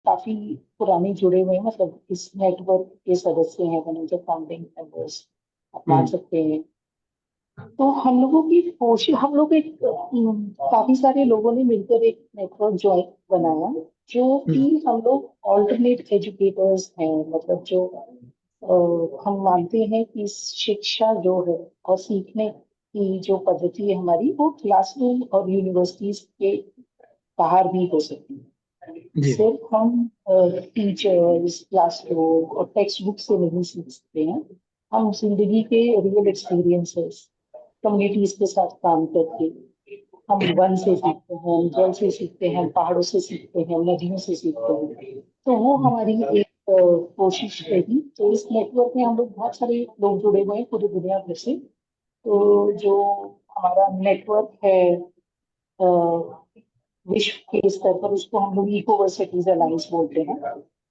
काफी पुराने जुड़े हुए हैं, मतलब इस नेटवर्क के सदस्य हैं, मैंने जो फाउंडिंग मेंबर्स आप मान सकते हैं। तो हम लोग काफी सारे लोगों ने मिलकर एक नेटवर्क ज्वाइन बनाया, जो कि हम लोग ऑल्टरनेट एजुकेटर्स हैं, मतलब जो हम मानते हैं कि शिक्षा जो है और सीखने की जो पद्धति है हमारी, वो क्लासरूम और यूनिवर्सिटीज के बाहर भी हो सकती है। जी सिर्फ हम टीचर्स, क्लासरूम और टेक्स्ट बुक से नहीं सीख सकते हैं। हम जिंदगी के रियल एक्सपीरियंसेस, कम्युनिटीज के साथ काम करके हम वन से सीखते हैं, जल से सीखते हैं, पहाड़ों से सीखते हैं, नदियों से सीखते हैं। तो वो हमारी एक कोशिश रही। तो इस नेटवर्क में हम लोग बहुत सारे लोग जुड़े हुए हैं पूरी दुनिया भर से। तो जो हमारा नेटवर्क है अ, विश्व के स्तर पर, उसको हम लोग इकोवर्सिटीज अलायंस बोलते हैं।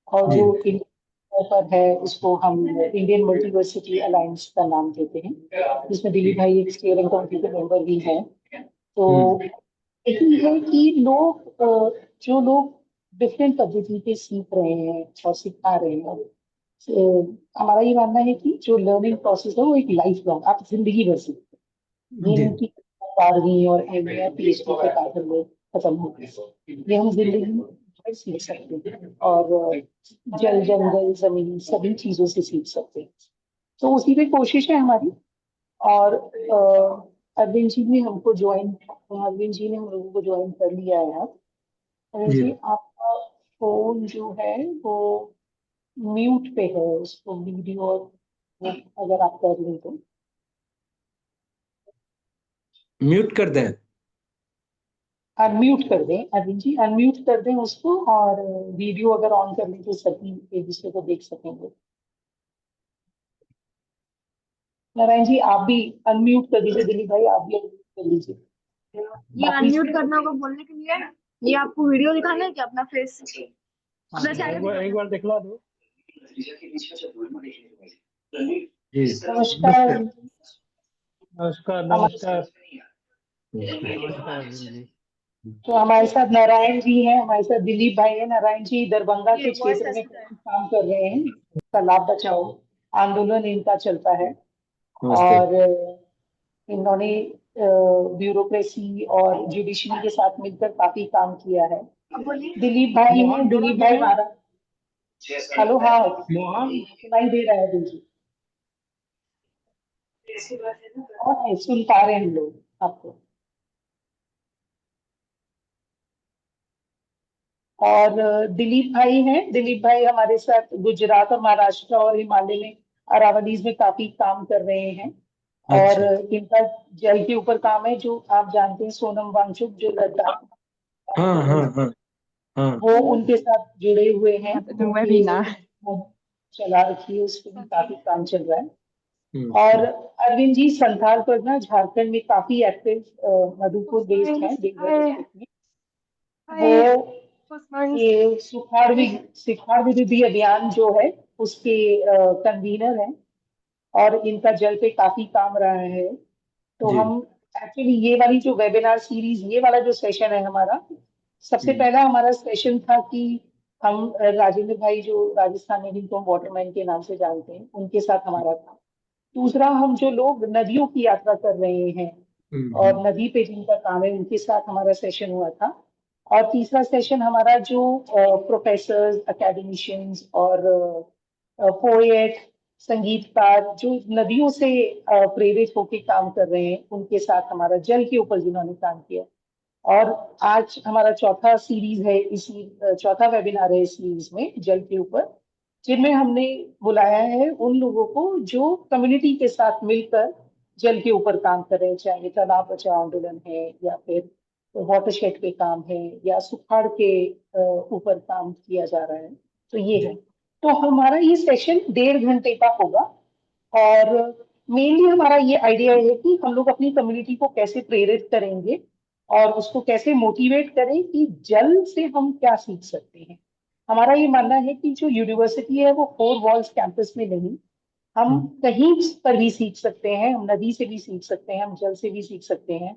और जी जो इंडिया पर है उसको हम इंडियन मल्टीवर्सिटी अलायंस का नाम देते हैं, जिसमें दिलीप भाई एक स्टीयरिंग कमेटी के मेंबर भी हैं। तो यही है कि जो लोग डिफरेंट पद्धति के सीख रहे हैं और सिखा रहे हैं, हमारा ये मानना है कि जो लर्निंग प्रोसेस है वो एक लाइफ लॉन्ग, आप जिंदगी भर सीखते हैं। ये जी नहीं कि 12वीं और एमए या पीएचडी के पैटर्न में खत्म हो गए। ये हम जिंदगी भर सीख सकते हैं, और जल, जंगल, जमीन सभी चीजों से सीख सकते हैं। तो उसी पे कोशिश है हमारी। और अरविंद जी ने अरविंद जी ने हम लोगों को ज्वाइन कर लिया है। अब अरविंद जी जी, आपका फोन जो है वो म्यूट पे है, उसको वीडियो अगर आप कर लें तो। म्यूट कर दें। अनम्यूट कर दें अरविंद जी, अनम्यूट कर दें उसको, और वीडियो अगर ऑन कर लें तो सभी एक दूसरे को देख सकेंगे। नारायण जी, आप भी अनम्यूट कर दीजिए, दिलीप भाई आप भी अनम्यूट कर लीजिए। ये बाकी अनम्यूट करना होगा बोलने के लिए। ये आपको वीडियो दिखाना है क्या अपना फेस? अपना चैनल एक बार दिखला दो। जी नमस्कार। नमस्कार हमारे नमस्कार। नमस्कार जी। तो हमारे साथ नारायण जी हैं, हमारे साथ दिलीप भाई हैं। नारायण जी दरभंगा ये के वॉइस क्षेत्र में ऐसे है। काफी काम कर रहे हैं। तालाब बचाओ आंदोलन इनका चलता है। नमस्ते। और इन्होंने ब्यूरोक्रेसी और जुडिशरी के साथ मिलकर काफी काम किया है। अब बोलिए। दिलीप भाई हैं, दिलीप भाई हमारा। हेलो, हाँ मोहन सुनाई दे रहा है दिलीप? और है, सुन पा रहे हैं हम लोग आपको। और दिलीप भाई हैं, दिलीप भाई हमारे साथ गुजरात और महाराष्ट्र और हिमालय में अरावलीज में काफी काम कर रहे हैं। और अच्छा इनका जल के ऊपर काम है, जो आप जानते हैं सोनम वांगचुक जो लद्दाख हाँ हाँ हाँ हाँ वो उनके साथ जुड़े हुए हैं। तो मैं भी ना। चला रखी है, उस पर भी काफी काम चल रहा है। और हम्म, अरविंद जी संथाल परगना झारखंड में काफी एक्टिव मधुपुर बेस्ड है, देवघर डिस्ट्रिक्ट में। वो ये सुखाड़ विरोधी अभियान जो है उसके कन्वीनर हैं, और इनका जल पे काफी काम रहा है। तो जी हम एक्चुअली ये वाली जो वेबिनार सीरीज, ये वाला जो सेशन है हमारा, सबसे हम्म, पहला हमारा सेशन था कि हम राजेंद्र भाई जो राजस्थान में जिनको हम वाटरमैन के नाम से जानते हैं, उनके साथ हमारा था। दूसरा, हम जो लोग नदियों की यात्रा कर रहे हैं और हम्म, नदी पे जिनका काम है, उनके साथ हमारा सेशन हुआ था। और तीसरा सेशन हमारा जो प्रोफेसर, एकेडमिशियंस और पोएट, संगीतकार जो नदियों से प्रेरित होकर काम कर रहे हैं, उनके साथ हमारा जल के ऊपर जिन्होंने काम किया। और आज हमारा चौथा सीरीज है, चौथा वेबिनार है इस सीरीज में जल के ऊपर, जिनमें हमने बुलाया है उन लोगों को जो कम्युनिटी के साथ मिलकर जल के ऊपर काम कर रहे हैं, चाहे तालाब बचाओ आंदोलन है, या फिर वाटरशेड पे काम है, या सुखाड़ के ऊपर काम किया जा रहा है। तो ये है। तो हमारा ये सेशन 1.5 घंटे का होगा। और मेनली हमारा ये आइडिया है कि हम लोग अपनी कम्युनिटी को कैसे प्रेरित करेंगे और उसको कैसे मोटिवेट करें कि जल से हम क्या सीख सकते हैं। हमारा ये मानना है कि जो यूनिवर्सिटी है वो 4 वॉल्स कैंपस में नहीं, हम हम्म, कहीं पर भी सीख सकते हैं। हम नदी से भी सीख सकते हैं, हम जल से भी सीख सकते हैं,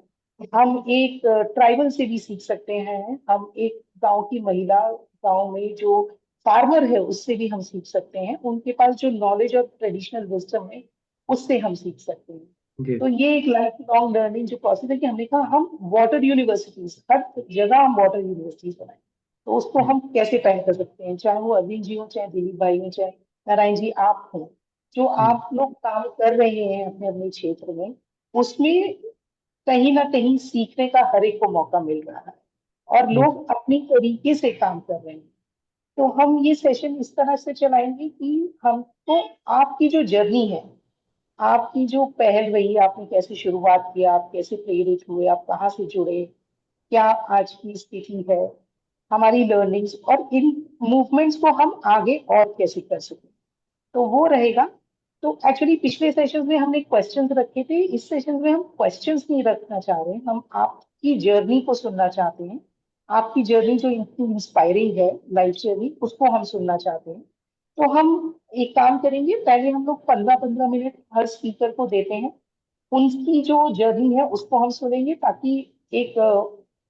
हम एक ट्राइबल से भी सीख सकते हैं, हम एक गांव की महिला गांव में जो फार्मर है उससे भी हम सीख सकते हैं, उनके पास जो नॉलेज और ट्रेडिशनल विजडम है उससे हम सीख सकते हैं। जी तो ये एक लाइफ लॉन्ग लर्निंग जो प्रोसेस है कि हमने कहा हम वाटर यूनिवर्सिटीज, हर जगह हम वाटर यूनिवर्सिटीज बनाए, तो उसको हम कैसे पहल कर सकते हैं, चाहे वो अरविंद जी हो, चाहे दिलीप भाई हो, चाहे नारायण जी आप हो, जो आप लोग काम कर रहे हैं अपने अपने क्षेत्र में, उसमें कहीं ना कहीं सीखने का हर एक को मौका मिल रहा है और लोग अपनी तरीके से काम कर रहे हैं। तो हम ये सेशन इस तरह से चलाएंगे कि हमको आपकी जो जर्नी है, आपकी जो पहल रही, आपने कैसे शुरुआत किया, आप कैसे प्रेरित हुए, आप कहाँ से जुड़े, क्या आज की स्थिति है, हमारी लर्निंग्स और इन मूवमेंट्स को हम आगे और कैसे कर सकें, तो वो रहेगा। तो एक्चुअली पिछले सेशन में हमने क्वेश्चंस रखे थे, इस सेशन में हम क्वेश्चंस नहीं रखना चाह रहे हैं, हम आपकी जर्नी को सुनना चाहते हैं। आपकी जर्नी जो इतनी इंस्पायरिंग है, लाइफ जर्नी, उसको हम सुनना चाहते हैं। तो हम एक काम करेंगे, पहले हम लोग 15-15 मिनट हर स्पीकर को देते हैं, उनकी जो जर्नी है उसको हम सुनेंगे ताकि एक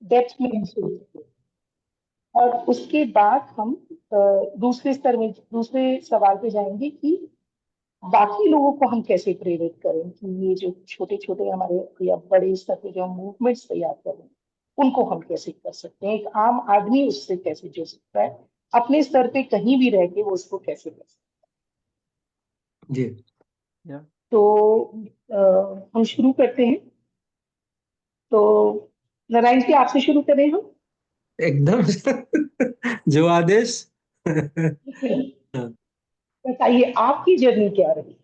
डेप्थ में हम सुन सकें। और उसके बाद हम दूसरे स्तर में दूसरे सवाल पे जाएंगे कि बाकी लोगों को हम कैसे प्रेरित करें कि ये जो छोटे छोटे हमारे या बड़े स्तर पे जो हम मूवमेंट्स तैयार कर रहे हैं उनको हम कैसे कर सकते हैं, एक आम आदमी उससे कैसे जुड़ सकता है, अपने स्तर पे कहीं भी रह के वो उसको कैसे कर सकता जी है। तो हम शुरू करते हैं। तो नारायण जी आपसे शुरू करें हम। एकदम जो आदेश बताइए आपकी जर्नी क्या रही।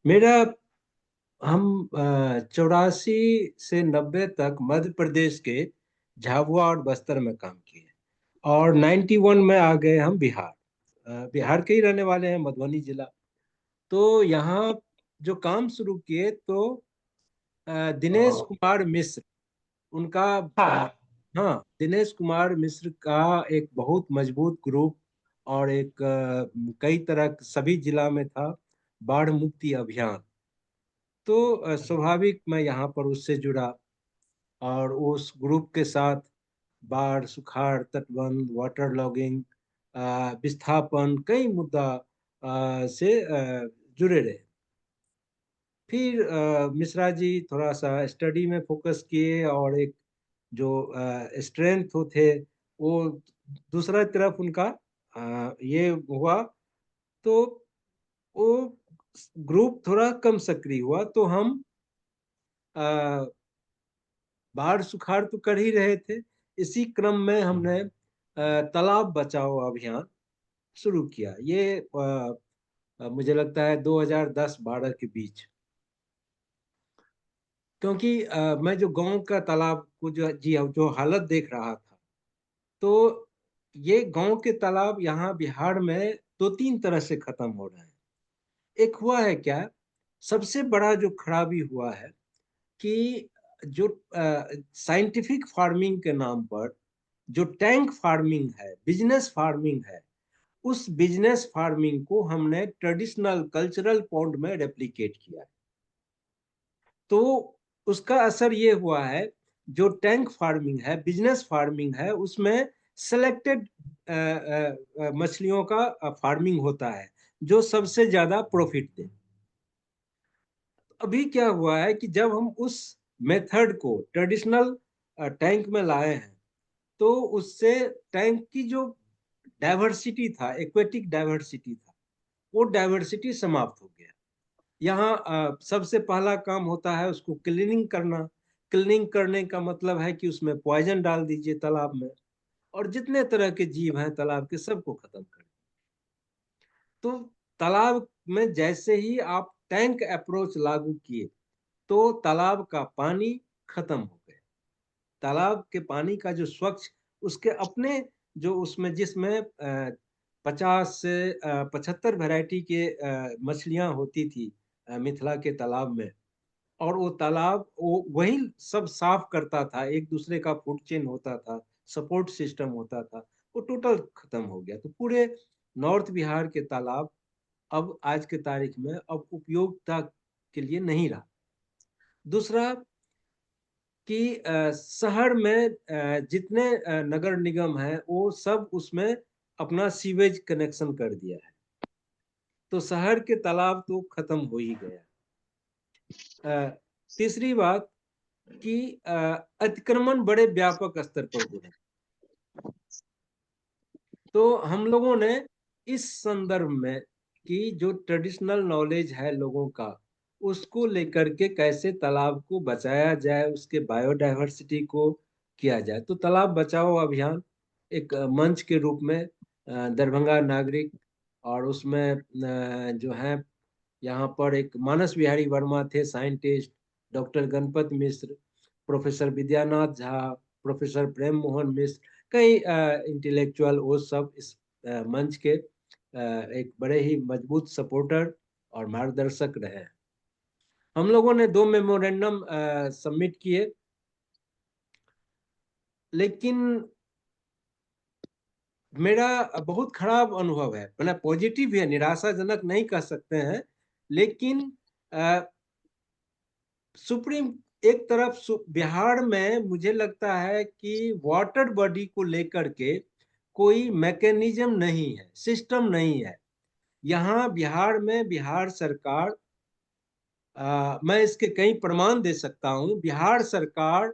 मेरा हम 84 से 90 तक मध्य प्रदेश के झाबुआ और बस्तर में काम किए और 91 में आ गए हम बिहार। बिहार के ही रहने वाले हैं, मधुबनी जिला। तो यहाँ जो काम शुरू किए तो दिनेश कुमार मिश्र उनका हाँ। हाँ, दिनेश कुमार मिश्र का एक बहुत मजबूत ग्रुप और एक कई तरह सभी जिला में था बाढ़ मुक्ति अभियान। तो स्वाभाविक मैं यहाँ पर उससे जुड़ा और उस ग्रुप के साथ बाढ़, सुखाड़, तटबंध, वाटर लॉगिंग, विस्थापन, कई मुद्दा से जुड़े रहे। फिर मिश्रा जी थोड़ा सा स्टडी में फोकस किए और एक जो स्ट्रेंथ थे वो दूसरा तरफ उनका ये हुआ, तो वो ग्रुप थोड़ा कम सक्रिय हुआ। तो हम बाढ़ सुखाड़ तो कर ही रहे थे, इसी क्रम में हमने तालाब बचाओ अभियान शुरू किया। ये मुझे लगता है 2010-12 के बीच, क्योंकि मैं जो गांव का तालाब को जो हालत देख रहा था, तो ये गांव के तालाब यहाँ बिहार में दो तीन तरह से खत्म हो रहे हैं। एक हुआ है क्या, सबसे बड़ा जो खराबी हुआ है कि जो साइंटिफिक फार्मिंग के नाम पर जो टैंक फार्मिंग है, बिजनेस फार्मिंग है, उस बिजनेस फार्मिंग को हमने ट्रेडिशनल कल्चरल पॉन्ड में रेप्लिकेट किया है। तो उसका असर ये हुआ है, जो टैंक फार्मिंग है, बिजनेस फार्मिंग है, उसमें सेलेक्टेड मछलियों का फार्मिंग होता है जो सबसे ज्यादा प्रॉफिट दे। अभी क्या हुआ है कि जब हम उस मेथड को ट्रेडिशनल टैंक में लाए हैं, तो उससे टैंक की जो डाइवर्सिटी था, एक्वेटिक डाइवर्सिटी था, वो डाइवर्सिटी समाप्त हो गया। यहाँ सबसे पहला काम होता है उसको क्लीनिंग करना। क्लीनिंग करने का मतलब है कि उसमें पॉइजन डाल दीजिए तालाब में, और जितने तरह के जीव हैं तालाब के सबको खत्म कर। तो तालाब में जैसे ही आप टैंक अप्रोच लागू किए तो तालाब का पानी खत्म हो गया। तालाब के पानी का जो स्वच्छ, उसके अपने जो उसमें जिसमें 50 से 75 वैरायटी के मछलियां होती थी मिथिला के तालाब में, और वो तालाब वो वही सब साफ करता था, एक दूसरे का फूड चेन होता था, सपोर्ट सिस्टम होता था, वो टोटल खत्म हो गया। तो पूरे नॉर्थ बिहार के तालाब अब आज के तारीख में अब उपयोगिता के लिए नहीं रहा। दूसरा, कि शहर में जितने नगर निगम हैं वो सब उसमें अपना सीवेज कनेक्शन कर दिया है, तो शहर के तालाब तो खत्म हो ही गया। तीसरी बात कि अतिक्रमण बड़े व्यापक स्तर पर हो रहे हैं। तो हम लोगों ने इस संदर्भ में कि जो ट्रेडिशनल नॉलेज है लोगों का, उसको लेकर के कैसे तालाब को बचाया जाए, उसके बायोडायवर्सिटी को किया जाए। तो तालाब बचाओ अभियान एक मंच के रूप में दरभंगा नागरिक और उसमें जो है यहाँ पर एक मानस बिहारी वर्मा थे साइंटिस्ट, डॉक्टर गणपत मिश्र, प्रोफेसर विद्यानाथ झा, प्रोफेसर प्रेम मोहन मिश्र, कई इंटेलेक्चुअल वो सब इस मंच के एक बड़े ही मजबूत सपोर्टर और मार्गदर्शक रहे हैं। हम लोगों ने 2 मेमोरेंडम सबमिट किए, लेकिन मेरा बहुत खराब अनुभव है, मतलब पॉजिटिव है, निराशाजनक नहीं कह सकते हैं, लेकिन सुप्रीम एक तरफ बिहार में मुझे लगता है कि वाटर बॉडी को लेकर के कोई मैकेनिज्म नहीं है, सिस्टम नहीं है। यहाँ बिहार में बिहार सरकार, मैं इसके कई प्रमाण दे सकता हूँ, बिहार सरकार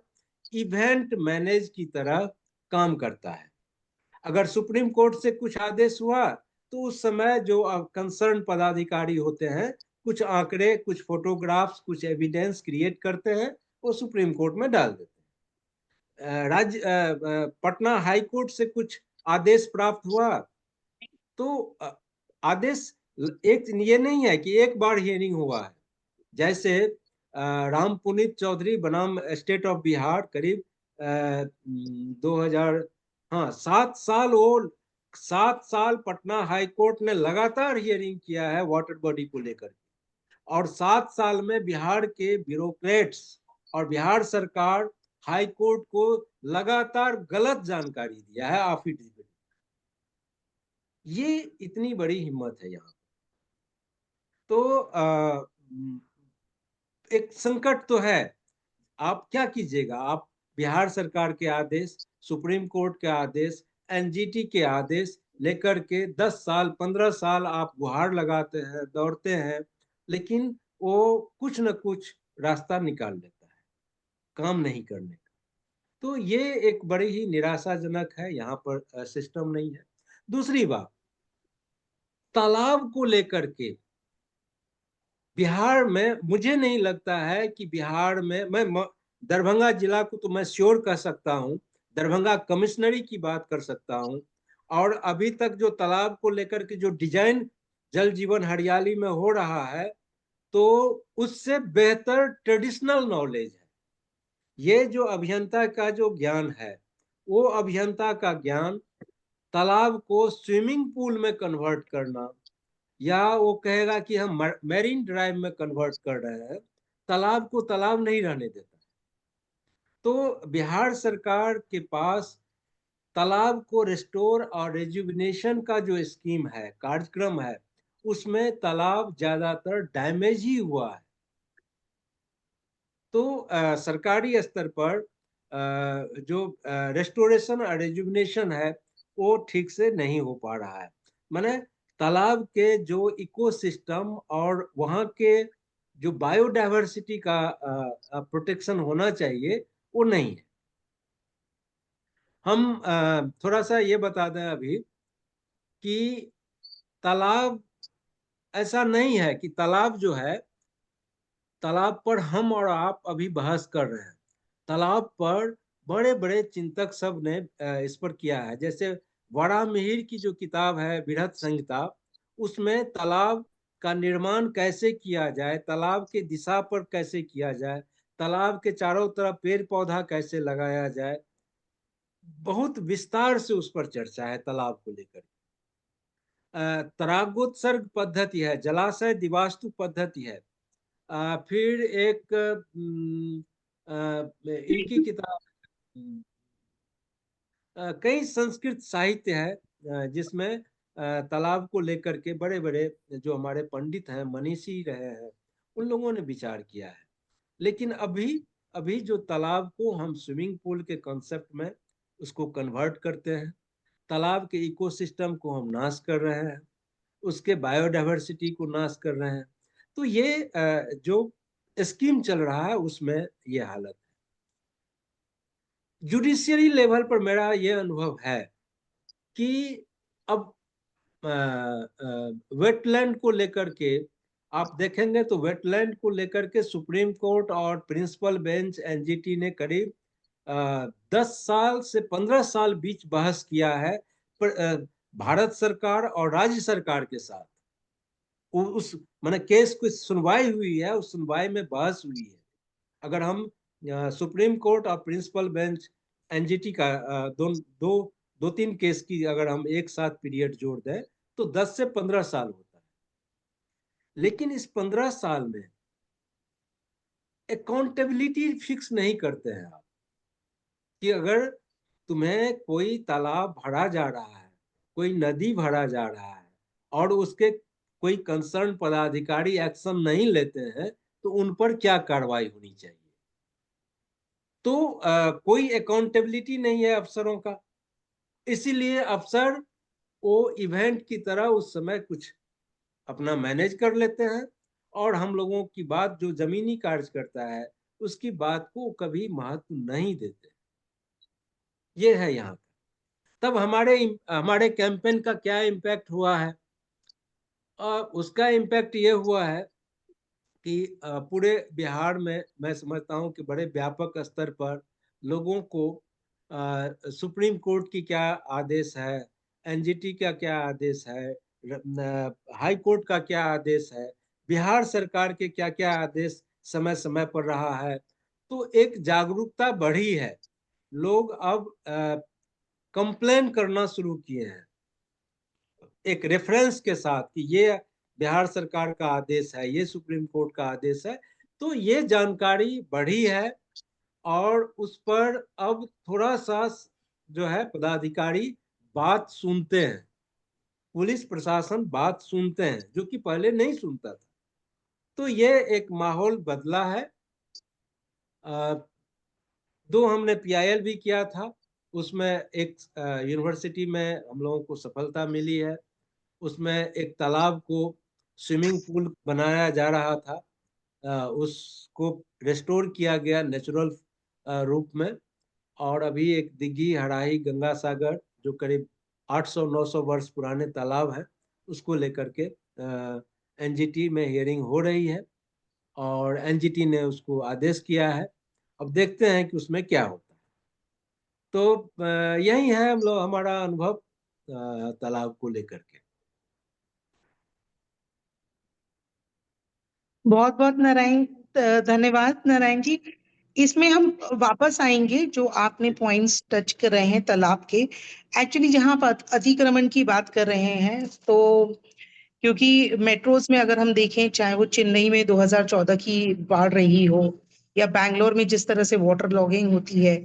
इवेंट मैनेज की तरह काम करता है। अगर सुप्रीम कोर्ट से कुछ आदेश हुआ तो उस समय जो कंसर्न पदाधिकारी होते हैं कुछ आंकड़े, कुछ फोटोग्राफ्स, कुछ एविडेंस क्रिएट करते हैं, वो सुप्रीम कोर्ट में डाल देते हैं। पटना हाई कोर्ट से कुछ आदेश प्राप्त हुआ तो आदेश एक ये नहीं है कि एक बार हियरिंग हुआ है। जैसे राम पुनीत चौधरी बनाम स्टेट ऑफ बिहार करीब 2000, हाँ 7 साल, वो 7 साल पटना हाई कोर्ट ने लगातार हियरिंग किया है वाटर बॉडी को लेकर, और 7 साल में बिहार के ब्यूरोक्रेट्स और बिहार सरकार हाई कोर्ट को लगातार गलत जानकारी दिया है एफिडेविट। ये इतनी बड़ी हिम्मत है यहाँ। तो एक संकट तो है, आप क्या कीजिएगा? आप बिहार सरकार के आदेश, सुप्रीम कोर्ट के आदेश, एनजीटी के आदेश लेकर के 10 साल 15 साल आप गुहार लगाते हैं, दौड़ते हैं, लेकिन वो कुछ न कुछ रास्ता निकाल लेता है काम नहीं करने का। तो ये एक बड़ी ही निराशाजनक है, यहाँ पर सिस्टम नहीं है। दूसरी बात, तालाब को लेकर के बिहार में मुझे नहीं लगता है कि बिहार में, मैं दरभंगा जिला को तो मैं श्योर कह सकता हूँ, दरभंगा कमिश्नरी की बात कर सकता हूँ, और अभी तक जो तालाब को लेकर के जो डिजाइन जल जीवन हरियाली में हो रहा है, तो उससे बेहतर ट्रेडिशनल नॉलेज है। ये जो अभियंता का जो ज्ञान है, वो अभियंता का ज्ञान तालाब को स्विमिंग पूल में कन्वर्ट करना, या वो कहेगा कि हम मैरीन ड्राइव में कन्वर्ट कर रहे हैं, तालाब को तालाब नहीं रहने देता। तो बिहार सरकार के पास तालाब को रिस्टोर और रेजुविनेशन का जो स्कीम है, कार्यक्रम है, उसमें तालाब ज्यादातर डैमेज ही हुआ है। तो सरकारी स्तर पर जो रेस्टोरेशन और रेजुविनेशन है वो ठीक से नहीं हो पा रहा है। माने तालाब के जो इकोसिस्टम और वहाँ के जो बायोडायवर्सिटी का प्रोटेक्शन होना चाहिए वो नहीं है। हम थोड़ा सा ये बता दें अभी कि तालाब ऐसा नहीं है कि तालाब जो है, तालाब पर हम और आप अभी बहस कर रहे हैं, तालाब पर बड़े बड़े चिंतक सब ने इस पर किया है। जैसे वराहमिहिर की जो किताब है बृहत संहिता, उसमें तालाब का निर्माण कैसे किया जाए, तालाब के दिशा पर कैसे किया जाए, तालाब के चारों तरफ पेड़ पौधा कैसे लगाया जाए, बहुत विस्तार से उस पर चर्चा है तालाब को लेकर। तरागोत्सर्ग पद्धति है, जलाशय दिवास्तु पद्धति है, फिर एक इनकी किताब, कई संस्कृत साहित्य है जिसमें तालाब को लेकर के बड़े बड़े जो हमारे पंडित हैं, मनीषी रहे हैं, उन लोगों ने विचार किया है। लेकिन अभी अभी जो तालाब को हम स्विमिंग पूल के कॉन्सेप्ट में उसको कन्वर्ट करते हैं, तालाब के इकोसिस्टम को हम नाश कर रहे हैं, उसके बायोडाइवर्सिटी को नाश कर रहे हैं। तो ये जो स्कीम चल रहा है उसमें ये हालत है। जुडिशियरी लेवल पर मेरा ये अनुभव है कि अब वेटलैंड को लेकर के आप देखेंगे तो वेटलैंड को लेकर के सुप्रीम कोर्ट और प्रिंसिपल बेंच एनजीटी ने करीब 10 साल से 15 साल बीच बहस किया है भारत सरकार और राज्य सरकार के साथ। उस माने केस की सुनवाई हुई है, उस सुनवाई में बहस हुई है। अगर हम सुप्रीम कोर्ट और प्रिंसिपल बेंच एनजीटी का दो तीन केस की अगर हम एक साथ पीरियड जोड़ दें तो 10 से 15 साल होता है। लेकिन इस 15 साल में अकाउंटेबिलिटी फिक्स नहीं करते हैं आप कि अगर तुम्हें कोई तालाब भरा जा रहा है, कोई नदी भरा जा रहा है और उसके कोई कंसर्न पदाधिकारी एक्शन नहीं लेते हैं तो उन पर क्या कार्रवाई होनी चाहिए। तो कोई अकाउंटेबिलिटी नहीं है अफसरों का, इसीलिए अफसर वो इवेंट की तरह उस समय कुछ अपना मैनेज कर लेते हैं और हम लोगों की बात जो जमीनी कार्य करता है उसकी बात को कभी महत्व नहीं देते। ये है यहाँ का। तब हमारे कैंपेन का क्या इम्पैक्ट हुआ है? उसका इम्पैक्ट ये हुआ है कि पूरे बिहार में मैं समझता हूँ कि बड़े व्यापक स्तर पर लोगों को सुप्रीम कोर्ट की क्या आदेश है, एनजीटी का क्या आदेश है, हाई कोर्ट का क्या आदेश है, बिहार सरकार के क्या क्या आदेश समय समय पर रहा है। तो एक जागरूकता बढ़ी है, लोग अब कंप्लेन करना शुरू किए हैं एक रेफरेंस के साथ कि ये बिहार सरकार का आदेश है, ये सुप्रीम कोर्ट का आदेश है। तो ये जानकारी बढ़ी है और उस पर अब थोड़ा सा जो है पदाधिकारी बात सुनते हैं, पुलिस प्रशासन बात सुनते हैं, जो कि पहले नहीं सुनता था। तो ये एक माहौल बदला है। दो हमने पीआईएल भी किया था, उसमें एक यूनिवर्सिटी में हम लोगों को सफलता मिली है। उसमें एक तालाब को स्विमिंग पूल बनाया जा रहा था, उसको रेस्टोर किया गया नेचुरल रूप में। और अभी एक दिघी, हराही, गंगा सागर जो करीब 800-900 वर्ष पुराने तालाब है, उसको लेकर के एनजीटी में हियरिंग हो रही है और एनजीटी ने उसको आदेश किया है। अब देखते हैं कि उसमें क्या होता है। तो यही है हम लोग हमारा अनुभव तालाब को लेकर के। बहुत बहुत धन्यवाद नारायण जी। इसमें हम वापस आएंगे जो आपने पॉइंट्स टच कर रहे हैं तालाब के। एक्चुअली जहां आप अतिक्रमण की बात कर रहे हैं तो क्योंकि मेट्रोज में अगर हम देखें, चाहे वो चेन्नई में 2014 की बाढ़ रही हो या बैंगलोर में जिस तरह से वाटर लॉगिंग होती है,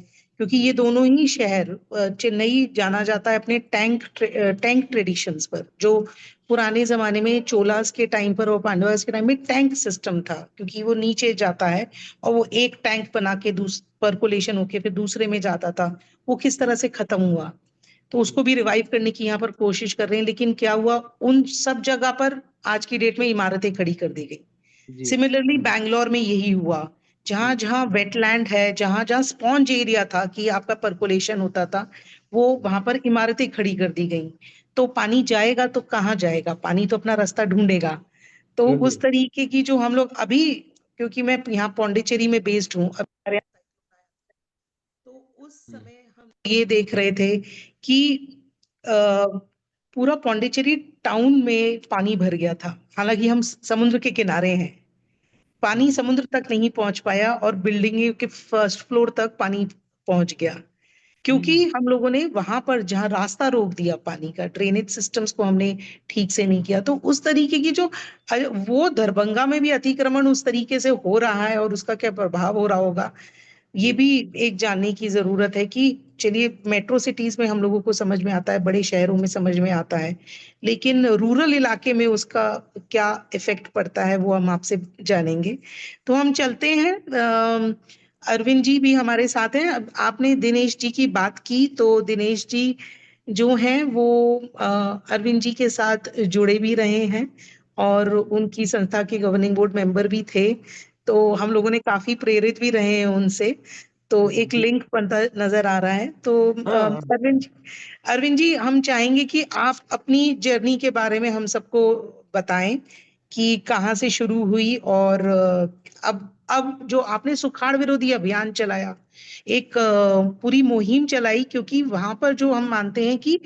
क्योंकि ये दोनों ही शहर, चेन्नई जाना जाता है अपने टैंक ट्रेडिशंस पर, जो पुराने जमाने में चोलास के टाइम पर और पांडवास के टाइम में टैंक सिस्टम था, क्योंकि वो नीचे जाता है और वो एक टैंक बना के पर्कुलेशन होके फिर दूसरे में जाता था। वो किस तरह से खत्म हुआ, तो उसको भी रिवाइव करने की यहाँ पर कोशिश कर रहे हैं। लेकिन क्या हुआ, उन सब जगह पर आज की डेट में इमारतें खड़ी कर दी गई। सिमिलरली बैंगलोर में यही हुआ, जहां जहां वेटलैंड है, जहां जहां स्पॉन्ज एरिया था कि आपका पर्कुलेशन होता था, वो वहां पर इमारतें खड़ी कर दी गई। तो पानी जाएगा तो कहाँ जाएगा, पानी तो अपना रास्ता ढूंढेगा। तो उस तरीके की जो हम लोग अभी, क्योंकि मैं यहाँ पौंडीचेरी में बेस्ड हूँ, तो उस समय हम ये देख रहे थे कि पूरा पौंडीचेरी टाउन में पानी भर गया था। हालांकि हम समुद्र के किनारे हैं, पानी समुद्र तक नहीं पहुंच पाया और बिल्डिंग के फर्स्ट फ्लोर तक पानी पहुंच गया, क्योंकि हम लोगों ने वहां पर जहां रास्ता रोक दिया पानी का, ड्रेनेज सिस्टम्स को हमने ठीक से नहीं किया। तो उस तरीके की जो वो दरभंगा में भी अतिक्रमण उस तरीके से हो रहा है और उसका क्या प्रभाव हो रहा होगा, ये भी एक जानने की जरूरत है। कि चलिए मेट्रो सिटीज में हम लोगों को समझ में आता है, बड़े शहरों में समझ में आता है, लेकिन रूरल इलाके में उसका क्या इफेक्ट पड़ता है वो हम आपसे जानेंगे। तो हम चलते हैं अरविंद जी भी हमारे साथ हैं। अब आपने दिनेश जी की बात की, तो दिनेश जी जो हैं वो अरविंद जी के साथ जुड़े भी रहे हैं और उनकी संस्था के गवर्निंग बोर्ड मेंबर भी थे, तो हम लोगों ने काफी प्रेरित भी रहे हैं उनसे। तो एक लिंक बनता नजर आ रहा है। तो हाँ, हाँ। अरविंद जी, हम चाहेंगे कि आप अपनी जर्नी के बारे में हम सबको बताएं कि कहाँ से शुरू हुई और अब जो आपने सुखाड़ विरोधी अभियान चलाया, एक पूरी मुहिम चलाई, क्योंकि वहां पर जो हम मानते हैं कि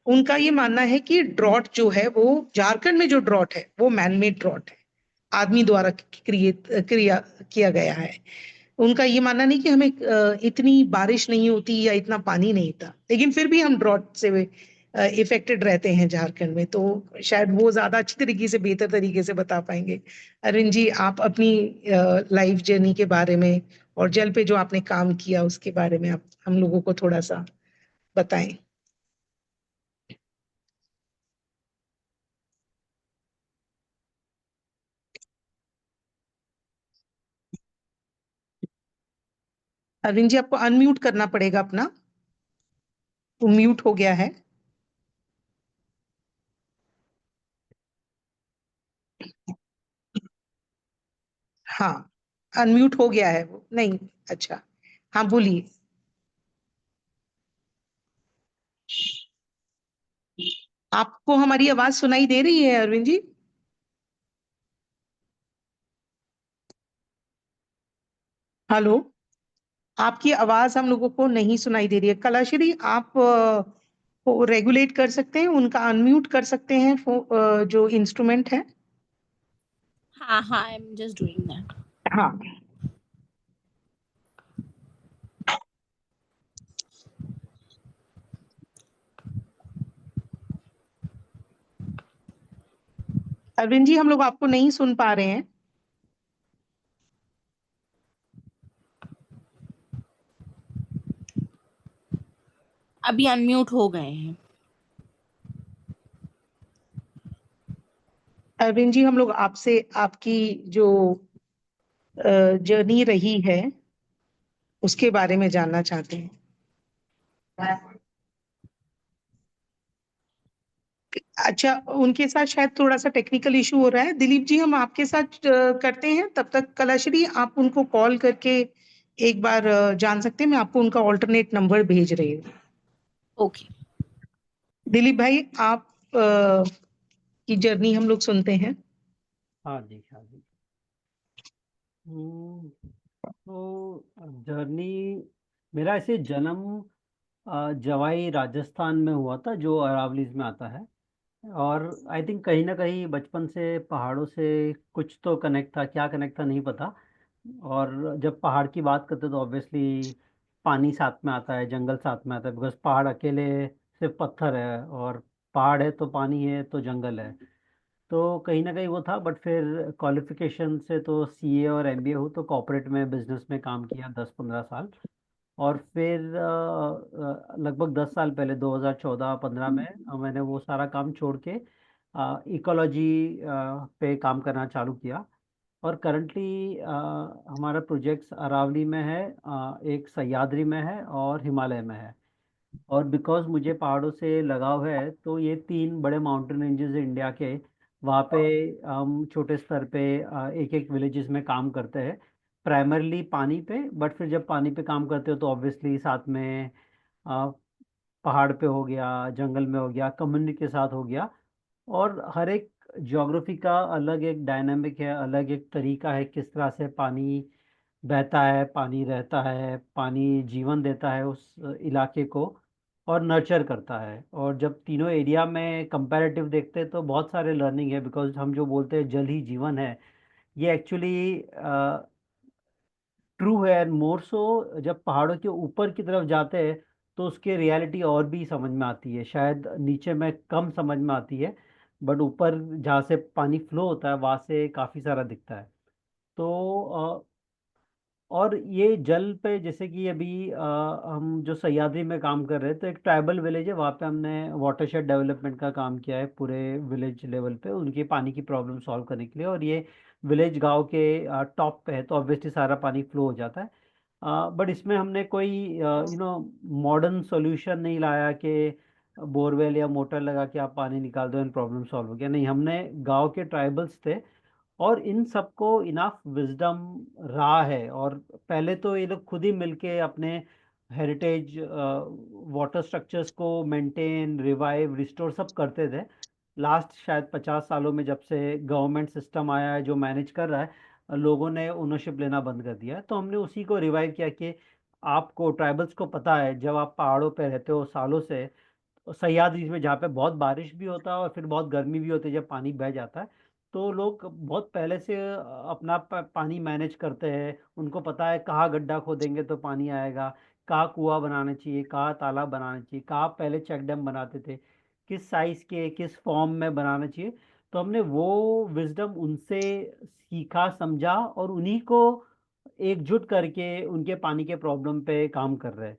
उनका ये मानना है कि ड्रॉट जो है वो झारखंड में जो ड्रॉट है वो मैनमेड ड्रॉट है, आदमी द्वारा क्रिया किया गया है। उनका ये मानना नहीं कि हमें इतनी बारिश नहीं होती या इतना पानी नहीं था, लेकिन फिर भी हम ड्रॉट से इफेक्टेड रहते हैं झारखंड में। तो शायद वो ज्यादा अच्छी तरीके से, बेहतर तरीके से बता पाएंगे। अरविंद जी, आप अपनी लाइफ जर्नी के बारे में और जल पे जो आपने काम किया उसके बारे में आप हम लोगों को थोड़ा सा बताएं। अरविंद जी, आपको अनम्यूट करना पड़ेगा अपना, वो म्यूट हो गया है। हाँ, अनम्यूट हो गया है वो, नहीं। अच्छा, हाँ बोलिए। आपको हमारी आवाज सुनाई दे रही है अरविंद जी? हेलो, आपकी आवाज हम लोगों को नहीं सुनाई दे रही है। कलाश्री, आप को रेगुलेट कर सकते हैं, उनका अनम्यूट कर सकते हैं जो इंस्ट्रूमेंट है। हाँ हाँ, I am just doing that. हाँ, अरविंद जी, हम लोग आपको नहीं सुन पा रहे हैं। अभी अनम्यूट हो गए हैं। अरविंद जी, हम लोग आपसे आपकी जो जर्नी रही है उसके बारे में जानना चाहते हैं। अच्छा, उनके साथ शायद थोड़ा सा टेक्निकल इशू हो रहा है। दिलीप जी, हम आपके साथ करते हैं, तब तक कलाश्री आप उनको कॉल करके एक बार जान सकते हैं। मैं आपको उनका ऑल्टरनेट नंबर भेज रही हूँ। ओके। दिलीप भाई, आप की जर्नी हम लोग सुनते हैं। हाँ जी, हाँ जी। तो जर्नी, मेरा ऐसे जन्म जवाई राजस्थान में हुआ था, जो अरावलीज में आता है। और आई थिंक कहीं ना कहीं बचपन से पहाड़ों से कुछ तो कनेक्ट था, क्या कनेक्ट था नहीं पता। और जब पहाड़ की बात करते तो ऑब्वियसली पानी साथ में आता है, जंगल साथ में आता है, बिकॉज पहाड़ अकेले सिर्फ पत्थर है, और पहाड़ है तो पानी है तो जंगल है। तो कहीं ना कहीं वो था। बट फिर क्वालिफिकेशन से तो सीए और एमबीए हो, तो कॉर्पोरेट में बिजनेस में काम किया 10-15 साल। और फिर लगभग 10 साल पहले 2014-15 में मैंने वो सारा काम छोड़ के इकोलॉजी पे काम करना चालू किया। और करंटली हमारा प्रोजेक्ट्स अरावली में है, एक सह्याद्री में है और हिमालय में है। और बिकॉज मुझे पहाड़ों से लगाव है, तो ये 3 बड़े माउंटेन रेंजेस इंडिया के, वहाँ पे हम छोटे स्तर पे एक एक विलेजेस में काम करते हैं। प्राइमरली पानी पे, बट फिर जब पानी पे काम करते हो तो ऑब्वियसली साथ में अ, पहाड़ पे हो गया, जंगल में हो गया, कम्युनिटी के साथ हो गया। और हर एक ज्योग्राफी का अलग एक डायनामिक है, अलग एक तरीका है किस तरह से पानी बहता है, पानी रहता है, पानी जीवन देता है उस इलाके को और नर्चर करता है। और जब तीनों एरिया में कंपैरेटिव देखते हैं तो बहुत सारे लर्निंग है, बिकॉज हम जो बोलते हैं जल ही जीवन है, ये एक्चुअली ट्रू है। एंड मोर सो जब पहाड़ों के ऊपर की तरफ जाते हैं तो उसकी रियलिटी और भी समझ में आती है। शायद नीचे में कम समझ में आती है, बट ऊपर जहाँ से पानी फ्लो होता है वहाँ से काफ़ी सारा दिखता है। तो और ये जल पे, जैसे कि अभी हम जो सह्याद्री में काम कर रहे हैं, तो एक ट्राइबल विलेज है, वहाँ पे हमने वाटरशेड डेवलपमेंट का काम किया है पूरे विलेज लेवल पे, उनकी पानी की प्रॉब्लम सॉल्व करने के लिए। और ये विलेज गांव के टॉप पे है, तो ऑब्वियसली सारा पानी फ्लो हो जाता है। बट इसमें हमने कोई मॉडर्न सॉल्यूशन नहीं लाया कि बोरवेल या मोटर लगा के आप पानी निकाल दो एंड प्रॉब्लम सॉल्व हो गया। नहीं, हमने गांव के ट्राइबल्स थे और इन सबको इनफ विजडम रहा है, और पहले तो ये लोग खुद ही मिलके अपने हेरिटेज वाटर स्ट्रक्चर्स को मेंटेन, रिवाइव, रिस्टोर सब करते थे। लास्ट शायद 50 सालों में जब से गवर्नमेंट सिस्टम आया है जो मैनेज कर रहा है, लोगों ने ओनरशिप लेना बंद कर दिया है। तो हमने उसी को रिवाइव किया कि आपको ट्राइबल्स को पता है, जब आप पहाड़ों पे रहते हो सालों से, सह्याद्री में जहाँ पे बहुत बारिश भी होता है और फिर बहुत गर्मी भी होती है जब पानी बह जाता है, तो लोग बहुत पहले से अपना पानी मैनेज करते हैं। उनको पता है कहाँ गड्ढा खोदेंगे तो पानी आएगा, कहाँ कुआं बनाना चाहिए, कहाँ तालाब बनाना चाहिए, कहाँ पहले चेक डैम बनाते थे, किस साइज के किस फॉर्म में बनाना चाहिए। तो हमने वो विजडम उनसे सीखा, समझा, और उन्हीं को एकजुट करके उनके पानी के प्रॉब्लम पे काम कर रहे हैं।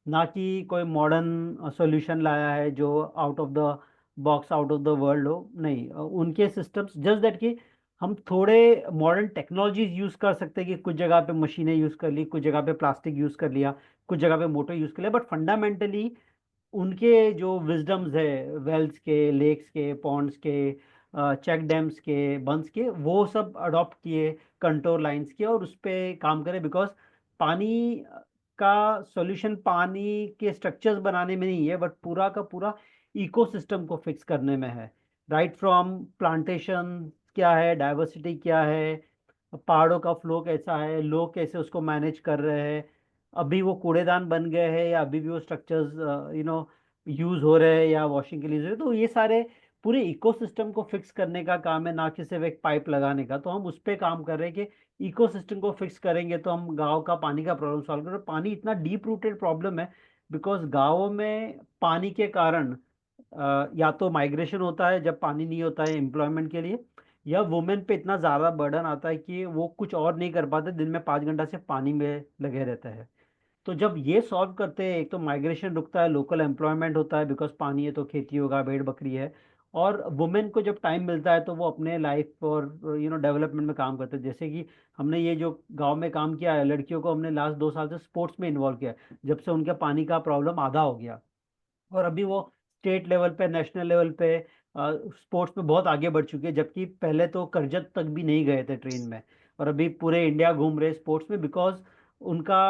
ना कि कोई मॉडर्न सॉल्यूशन लाया है जो out of the box, out of the world हो। नहीं, उनके सिस्टम्स जस्ट दैट कि हम थोड़े मॉडर्न टेक्नोलॉजीज यूज कर सकते हैं कि कुछ जगह पे मशीनें यूज कर ली, कुछ जगह पे प्लास्टिक यूज कर लिया, कुछ जगह पे मोटर यूज कर लिया, बट फंडामेंटली उनके जो विजडम्स है वेल्स के, लेक्स के, पॉन्ड्स के, चेक डैम्स के, बंस के, वो सब अडॉप्ट किए, कंट्रोल लाइंस किए और उस पर काम करें। बिकॉज पानी का सॉल्यूशन पानी के स्ट्रक्चर्स बनाने में नहीं है, बट पूरा का पूरा इकोसिस्टम को फिक्स करने में है। राइट फ्रॉम प्लांटेशन क्या है, डाइवर्सिटी क्या है, पहाड़ों का फ्लो कैसा है, लोग कैसे उसको मैनेज कर रहे हैं, अभी वो कूड़ेदान बन गए हैं या अभी भी वो स्ट्रक्चर्स यूज हो रहे हैं या वॉशिंग के लिए यूज हो रहे हैं। तो ये सारे पूरे इकोसिस्टम को फिक्स करने का काम है, ना कि सिर्फ एक पाइप लगाने का। तो हम उस पर काम कर रहे हैं कि इकोसिस्टम को फिक्स करेंगे तो हम गाँव का पानी का प्रॉब्लम सॉल्व करें। पानी इतना डीप रूटेड प्रॉब्लम है बिकॉज गाँवों में पानी के कारण या तो माइग्रेशन होता है जब पानी नहीं होता है एम्प्लॉयमेंट के लिए, या वुमेन पे इतना ज़्यादा बर्डन आता है कि वो कुछ और नहीं कर पाते, दिन में 5 घंटा से पानी में लगे रहते हैं। तो जब ये सॉल्व करते हैं, एक तो माइग्रेशन रुकता है, लोकल एम्प्लॉयमेंट होता है बिकॉज पानी है तो खेती होगा, भेड़ बकरी है, और वुमेन को जब टाइम मिलता है तो वो अपने लाइफ और डेवलपमेंट में काम करते हैं। जैसे कि हमने ये जो गांव में काम किया है, लड़कियों को हमने लास्ट 2 साल से स्पोर्ट्स में इन्वॉल्व किया है, जब से उनके पानी का प्रॉब्लम आधा हो गया। और अभी वो स्टेट लेवल पे, नेशनल लेवल पे स्पोर्ट्स में बहुत आगे बढ़ चुके हैं, जबकि पहले तो करजत तक भी नहीं गए थे ट्रेन में, और अभी पूरे इंडिया घूम रहे स्पोर्ट्स में। बिकॉज उनका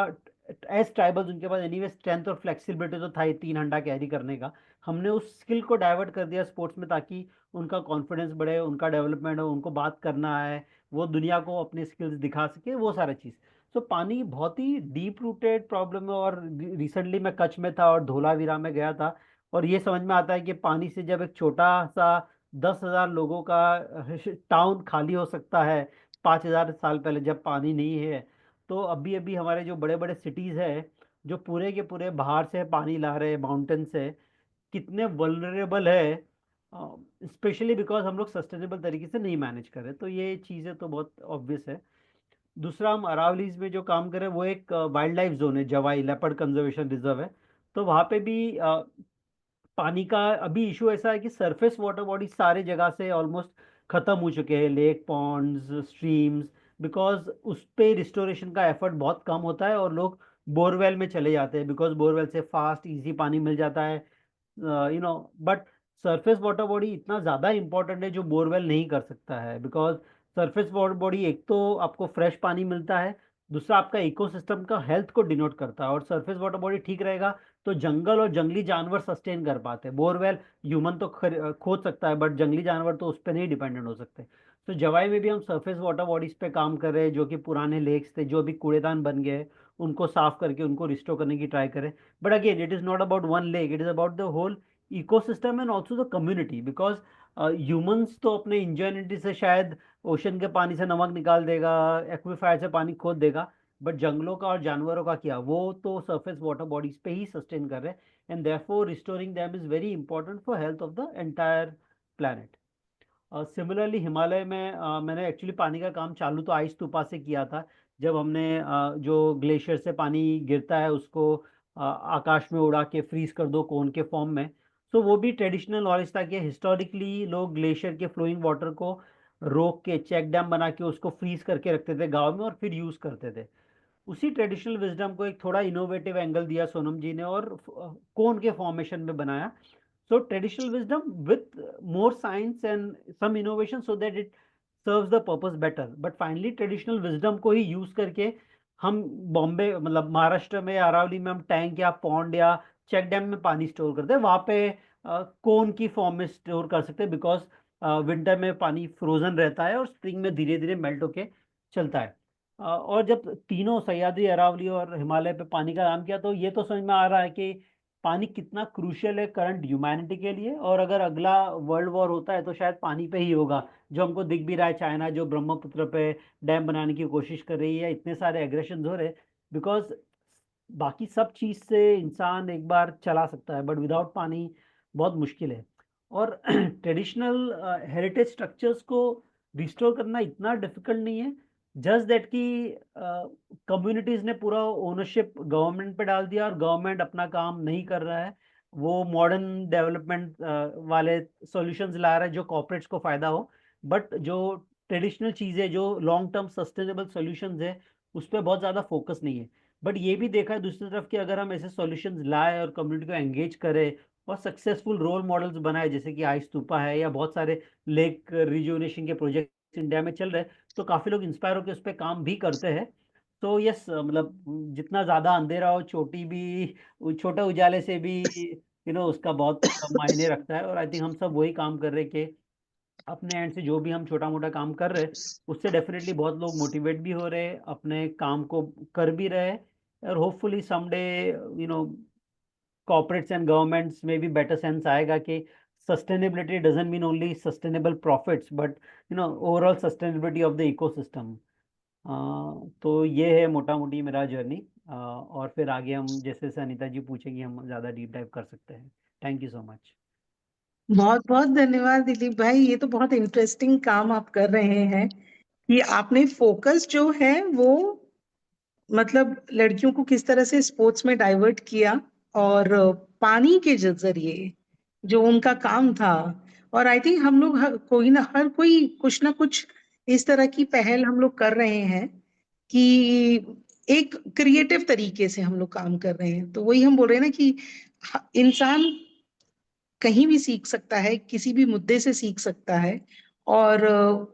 एज ट्राइबल्स उनके पास एनीवे स्ट्रेंथ और फ्लेक्सिबिलिटी तो था ही 3 घंटा कैरी करने का। हमने उस स्किल को डाइवर्ट कर दिया स्पोर्ट्स में ताकि उनका कॉन्फिडेंस बढ़े, उनका डेवलपमेंट हो, उनको बात करना है, वो दुनिया को अपने स्किल्स दिखा सके, वो सारा चीज़। तो पानी बहुत ही डीप रूटेड प्रॉब्लम है। और रिसेंटली मैं कच्छ में था और धोलावीरा में गया था, और ये समझ में आता है कि पानी से जब एक छोटा सा 10,000 लोगों का टाउन खाली हो सकता है 5,000 साल पहले जब पानी नहीं है, तो अभी अभी हमारे जो बड़े बड़े सिटीज़ है जो पूरे के पूरे बाहर से पानी ला रहे हैं माउंटेन से, कितने वल्नरेबल है, स्पेशली बिकॉज हम लोग सस्टेनेबल तरीके से नहीं मैनेज कर रहे। तो ये चीज़ें तो बहुत ऑब्वियस है। दूसरा, हम अरावलीज में जो काम करें वो एक वाइल्ड लाइफ जोन है, जवाई लेपर्ड कंजर्वेशन रिजर्व है। तो वहाँ पे भी पानी का अभी इशू ऐसा है कि सरफेस वाटर बॉडी सारे जगह से ऑलमोस्ट खत्म हो चुके हैं, लेक, पॉन्ड्स, स्ट्रीम्स, बिकॉज उस पे रिस्टोरेशन का एफर्ट बहुत कम होता है और लोग बोरवेल में चले जाते हैं बिकॉज बोरवेल से फास्ट इजी पानी मिल जाता है। बट सरफेस वाटर बॉडी इतना ज़्यादा इंपॉर्टेंट है जो बोरवेल नहीं कर सकता है। बिकॉज सरफेस वाटर बॉडी एक तो आपको फ्रेश पानी मिलता है, दूसरा आपका इकोसिस्टम का हेल्थ को डिनोट करता है। और सरफेस वाटर बॉडी ठीक रहेगा तो जंगल और जंगली जानवर सस्टेन कर पाते हैं। बोरवेल ह्यूमन तो खोद सकता है बट जंगली जानवर तो उस पर नहीं डिपेंडेंट हो सकते। तो जवाई में भी हम सरफेस वाटर बॉडीज पे काम कर रहे हैं जो कि पुराने लेक्स थे जो अभी कूड़ेदान बन गए हैं, उनको साफ करके उनको रिस्टोर करने की ट्राई करें। But again it is not about one lake, it is about the whole ecosystem and also the community. Because humans तो अपने इंजॉयनिटी से शायद ओशन के पानी से नमक निकाल देगा, एक्विफायर से पानी खोद देगा, बट जंगलों का और जानवरों का क्या, वो तो सरफेस वाटर बॉडीज पे ही सस्टेन कर रहे हैं। And therefore restoring them is very important for health of the entire planet. Similarly Himalaya में मैंने एक्चुअली पानी का काम चालू तो आइस तूफा से किया था। जब हमने जो ग्लेशियर से पानी गिरता है उसको आकाश में उड़ा के फ्रीज कर दो कोन के फॉर्म में। तो वो भी ट्रेडिशनल नॉलेज था कि हिस्टोरिकली लोग ग्लेशियर के फ्लोइंग वाटर को रोक के चेक डैम बना के उसको फ्रीज करके रखते थे गाँव में और फिर यूज़ करते थे। उसी ट्रेडिशनल विजडम को एक थोड़ा इनोवेटिव एंगल दिया सोनम जी ने और कोन के फॉर्मेशन में बनाया. So traditional wisdom with more science and some innovation so that it serves the purpose better. But finally traditional wisdom को ही use करके हम बॉम्बे मतलब महाराष्ट्र में अरावली में हम टैंक या पॉन्ड या चेक डैम में पानी स्टोर करते हैं. वहाँ पे कोन की फॉर्म में स्टोर कर सकते हैं बिकॉज विंटर में पानी फ्रोजन रहता है और स्प्रिंग में धीरे धीरे मेल्ट होके चलता है. और जब तीनों सह्याद्री, अरावली और हिमालय पे पानी का काम किया तो ये तो समझ में आ रहा है कि पानी कितना क्रूशियल है करंट ह्यूमैनिटी के लिए. और अगर अगला वर्ल्ड वॉर होता है तो शायद पानी पे ही होगा, जो हमको दिख भी रहा है. चाइना जो ब्रह्मपुत्र पे डैम बनाने की कोशिश कर रही है, इतने सारे एग्रेशन हो रहे बिकॉज बाकी सब चीज़ से इंसान एक बार चला सकता है बट विदाउट पानी बहुत मुश्किल है. और ट्रेडिशनल हेरिटेज स्ट्रक्चर्स को रिस्टोर करना इतना डिफिकल्ट नहीं है. जस्ट दैट कि कम्युनिटीज ने पूरा ओनरशिप गवर्नमेंट पे डाल दिया और गवर्नमेंट अपना काम नहीं कर रहा है. वो मॉडर्न डेवलपमेंट वाले सॉल्यूशंस ला रहा है जो कॉर्पोरेट्स को फायदा हो, बट जो ट्रेडिशनल चीज़ें जो लॉन्ग टर्म सस्टेनेबल सॉल्यूशंस है उस पर बहुत ज़्यादा फोकस नहीं है. बट ये भी देखा है दूसरी तरफ कि अगर हम ऐसे सॉल्यूशंस लाए और कम्युनिटी को एंगेज करें और सक्सेसफुल रोल मॉडल्स बनाए, जैसे कि आई स्तूपा है या बहुत सारे लेक रिजुवनेशन के प्रोजेक्ट इंडिया में चल रहे हैं, तो काफ़ी लोग इंस्पायर होकर उस पर काम भी करते हैं. तो यस, मतलब जितना ज़्यादा अंधेरा हो छोटी भी छोटे उजाले से भी उसका बहुत मायने रखता है. और आई थिंक हम सब वही काम कर रहे हैं कि अपने एंड से जो भी हम छोटा मोटा काम कर रहे हैं उससे डेफिनेटली बहुत लोग मोटिवेट भी हो रहे हैं, अपने काम को कर भी रहे हैं. और hopefully someday corporates and governments में भी better sense आएगा कि sustainability doesn't mean only sustainable profits but overall sustainability of the ecosystem. तो ये है मोटा मोटी मेरा जर्नी. और फिर आगे हम जैसे अनीता जी पूछेंगी हम ज़्यादा डीप डाइव कर सकते हैं. Thank you so much. बहुत बहुत धन्यवाद दिलीप भाई, ये तो बहुत इंटरेस्टिंग काम आप कर रहे हैं कि आपने फोकस जो है वो मतलब लड़कियों को किस तरह से स्पोर्ट्स में डाइवर्ट किया और पानी के जरिए जो उनका काम था. और आई थिंक हम लोग हर कोई कुछ ना कुछ इस तरह की पहल हम लोग कर रहे हैं कि एक क्रिएटिव तरीके से हम लोग काम कर रहे हैं. तो वही हम बोल रहे हैं ना कि इंसान कहीं भी सीख सकता है, किसी भी मुद्दे से सीख सकता है और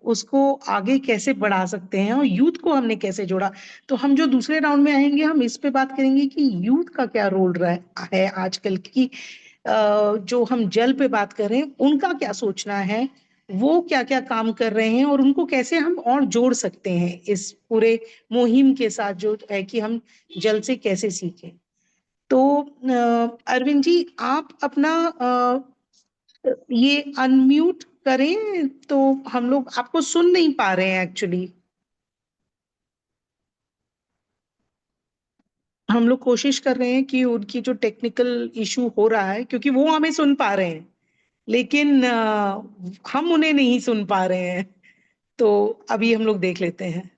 उसको आगे कैसे बढ़ा सकते हैं और यूथ को हमने कैसे जोड़ा. तो हम जो दूसरे राउंड में आएंगे हम इस पे बात करेंगे कि यूथ का क्या रोल रहा है आजकल की. जो हम जल पे बात कर रहे हैं उनका क्या सोचना है, वो क्या क्या काम कर रहे हैं और उनको कैसे हम और जोड़ सकते हैं इस पूरे मुहिम के साथ जो है कि हम जल से कैसे सीखें. तो अरविंद जी आप अपना ये अनम्यूट करें, तो हम लोग आपको सुन नहीं पा रहे हैं एक्चुअली. हम लोग कोशिश कर रहे हैं कि उनकी जो टेक्निकल इशू हो रहा है क्योंकि वो हमें सुन पा रहे हैं लेकिन हम उन्हें नहीं सुन पा रहे हैं. तो अभी हम लोग देख लेते हैं.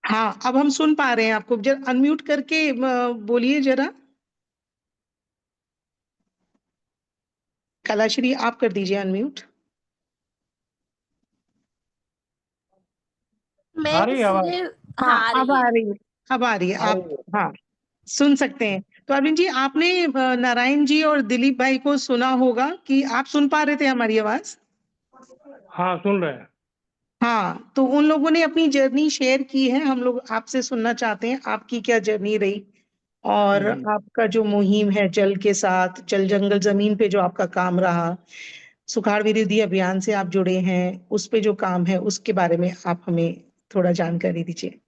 हाँ अब हम सुन पा रहे हैं आपको. जरा अनम्यूट करके बोलिए जरा. कलाश्री आप कर दीजिए अनम्यूट. मैं आ रही है आवाज? इसलिए हाँ आ अब रही आ है. रही है. अब आ रही है. आप हाँ सुन सकते हैं. तो अरविंद जी आपने नारायण जी और दिलीप भाई को सुना होगा कि आप सुन पा रहे थे हमारी आवाज. हाँ सुन रहे हैं. हाँ तो उन लोगों ने अपनी जर्नी शेयर की है. हम लोग आपसे सुनना चाहते हैं आपकी क्या जर्नी रही और आपका जो मुहिम है जल के साथ, जल जंगल जमीन पे जो आपका काम रहा, सुखाड़ विरोधी अभियान से आप जुड़े हैं, उस पे जो काम है उसके बारे में आप हमें थोड़ा जानकारी दीजिए.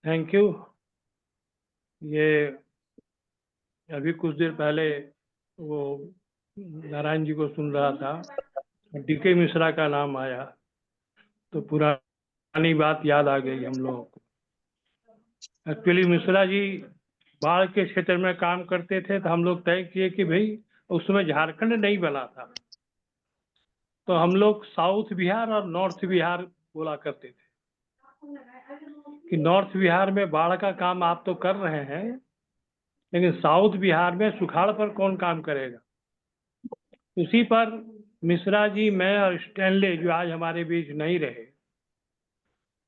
Thank you. ये अभी कुछ देर पहले वो नारायण जी को सुन रहा था, डीके मिश्रा का नाम आया तो पुरानी बात याद आ गई हम लोगों को. एक्चुअली मिश्रा जी बाढ़ के क्षेत्र में काम करते थे तो हम लोग तय किए कि भाई उस समय झारखंड नहीं बना था तो हम लोग साउथ बिहार और नॉर्थ बिहार बोला करते थे कि नॉर्थ बिहार में बाढ़ का काम आप तो कर रहे हैं लेकिन साउथ बिहार में सुखाड़ पर कौन काम करेगा. उसी पर मिश्रा जी, मैं और स्टैनले जो आज हमारे बीच नहीं रहे,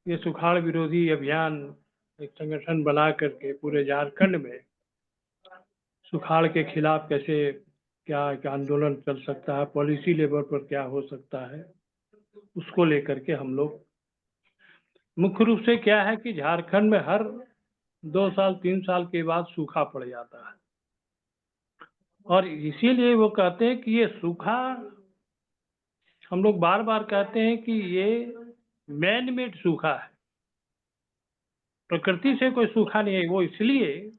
ये सुखाड़ विरोधी अभियान एक संगठन बना करके पूरे झारखंड में सुखाड़ के खिलाफ कैसे क्या क्या आंदोलन चल सकता है, पॉलिसी लेवल पर क्या हो सकता है, उसको लेकर के हम लोग मुख्य रूप से क्या है कि झारखंड में हर 2 साल 3 साल के बाद सूखा पड़ जाता है, और इसीलिए वो कहते हैं कि ये सूखा, हम लोग बार बार कहते हैं कि ये मैन मेड सूखा है, प्रकृति से कोई सूखा नहीं है। वो इसलिए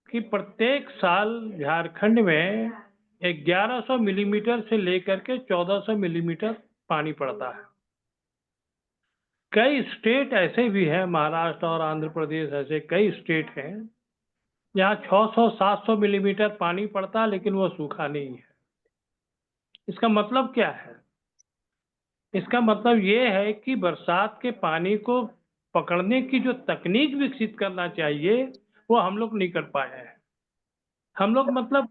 कि प्रत्येक साल झारखंड में 1100 मिलीमीटर से लेकर के 1400 मिलीमीटर पानी पड़ता है। कई स्टेट ऐसे भी हैं, महाराष्ट्र और आंध्र प्रदेश ऐसे कई स्टेट हैं जहाँ 600-700 मिलीमीटर पानी पड़ता है, लेकिन वो सूखा नहीं है। इसका मतलब क्या है? इसका मतलब ये है कि बरसात के पानी को पकड़ने की जो तकनीक विकसित करना चाहिए वो हम लोग नहीं कर पाए हैं। हम लोग मतलब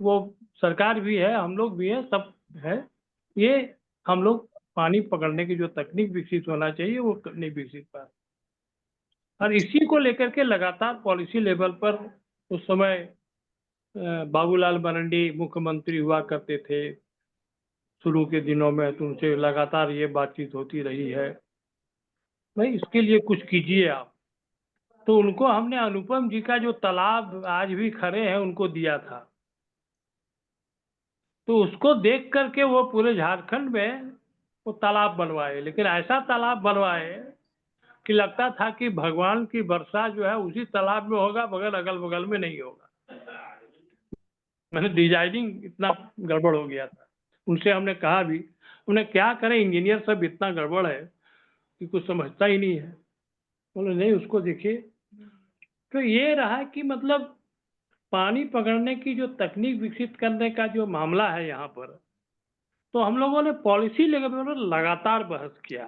वो सरकार भी है, हम लोग भी है, सब है, ये हम लोग पानी पकड़ने की जो तकनीक विकसित होना चाहिए वो नहीं विकसित पा रहे। और इसी को लेकर के लगातार पॉलिसी लेवल पर उस समय बाबूलाल मरांडी मुख्यमंत्री हुआ करते थे शुरू के दिनों में, तो उनसे लगातार ये बातचीत होती रही है, भाई इसके लिए कुछ कीजिए आप। तो उनको हमने अनुपम जी का जो तालाब आज भी खड़े हैं उनको दिया था, तो उसको देख करके वो पूरे झारखंड में वो तालाब बनवाए, लेकिन ऐसा तालाब बनवाए कि लगता था कि भगवान की वर्षा जो है उसी तालाब में होगा, मगर अगल बगल में नहीं होगा। मैंने डिजाइनिंग इतना गड़बड़ हो गया था। उनसे हमने कहा भी, उन्हें क्या करें, इंजीनियर सब इतना गड़बड़ है कि कुछ समझता ही नहीं है। बोले नहीं उसको देखिए। तो ये रहा कि मतलब पानी पकड़ने की जो तकनीक विकसित करने का जो मामला है यहाँ पर, तो हम लोगों ने पॉलिसी लेवल पर लगातार बहस किया।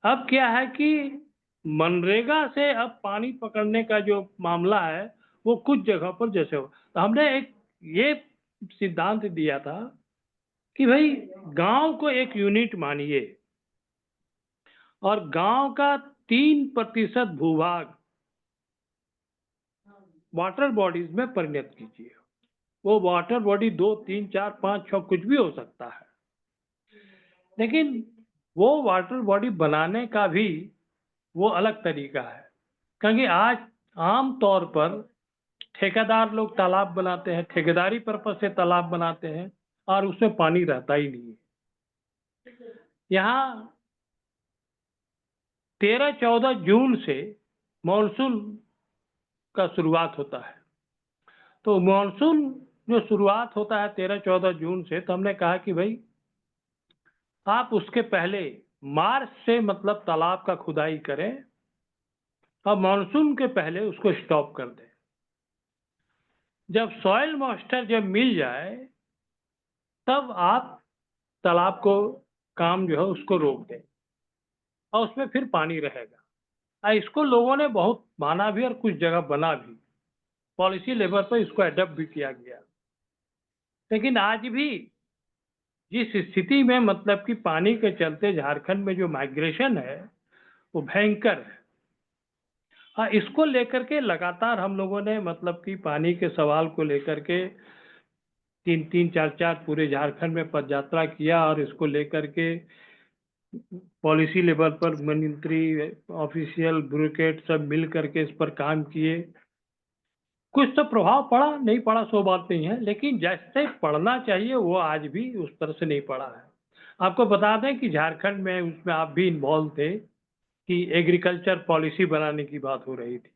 अब क्या है कि मनरेगा से अब पानी पकड़ने का जो मामला है वो कुछ जगह पर जैसे हो, तो हमने एक ये सिद्धांत दिया था कि भाई गांव को एक यूनिट मानिए और गांव का 3% भूभाग वाटर बॉडीज में परिणत कीजिए। वो वाटर बॉडी 2, 3, 4, 5, 6 कुछ भी हो सकता है, लेकिन वो वाटर बॉडी बनाने का भी वो अलग तरीका है। क्योंकि आज आम तौर पर ठेकेदार लोग तालाब बनाते हैं, ठेकेदारी पर्पज से तालाब बनाते हैं और उसमें पानी रहता ही नहीं है। यहाँ 13-14 जून से मॉनसून का शुरुआत होता है, तो मॉनसून जो शुरुआत होता है 13-14 जून से, तो हमने कहा कि भाई आप उसके पहले मार्च से मतलब तालाब का खुदाई करें और मॉनसून के पहले उसको स्टॉप कर दें। जब सॉइल मॉइस्चर जब मिल जाए तब आप तालाब को काम जो है उसको रोक दें और उसमें फिर पानी रहेगा। इसको लोगों ने बहुत माना भी और कुछ जगह बना भी, पॉलिसी लेवल पर इसको एडप्ट भी किया गया। लेकिन आज भी जिस स्थिति में मतलब कि पानी के चलते झारखंड में जो माइग्रेशन है वो भयंकर है। हाँ, इसको लेकर के लगातार हम लोगों ने मतलब कि पानी के सवाल को लेकर के 3-3, 4-4 पूरे झारखंड में पदयात्रा किया और इसको लेकर के पॉलिसी लेवल पर मंत्री, ऑफिशियल, ब्यूरोक्रेट सब मिल करके इस पर काम किए। कुछ तो प्रभाव पड़ा, नहीं पड़ा सो बात नहीं है, लेकिन जैसे पड़ना चाहिए वो आज भी उस तरह से नहीं पड़ा है। आपको बता दें कि झारखंड में उसमें आप भी इन्वॉल्व थे कि एग्रीकल्चर पॉलिसी बनाने की बात हो रही थी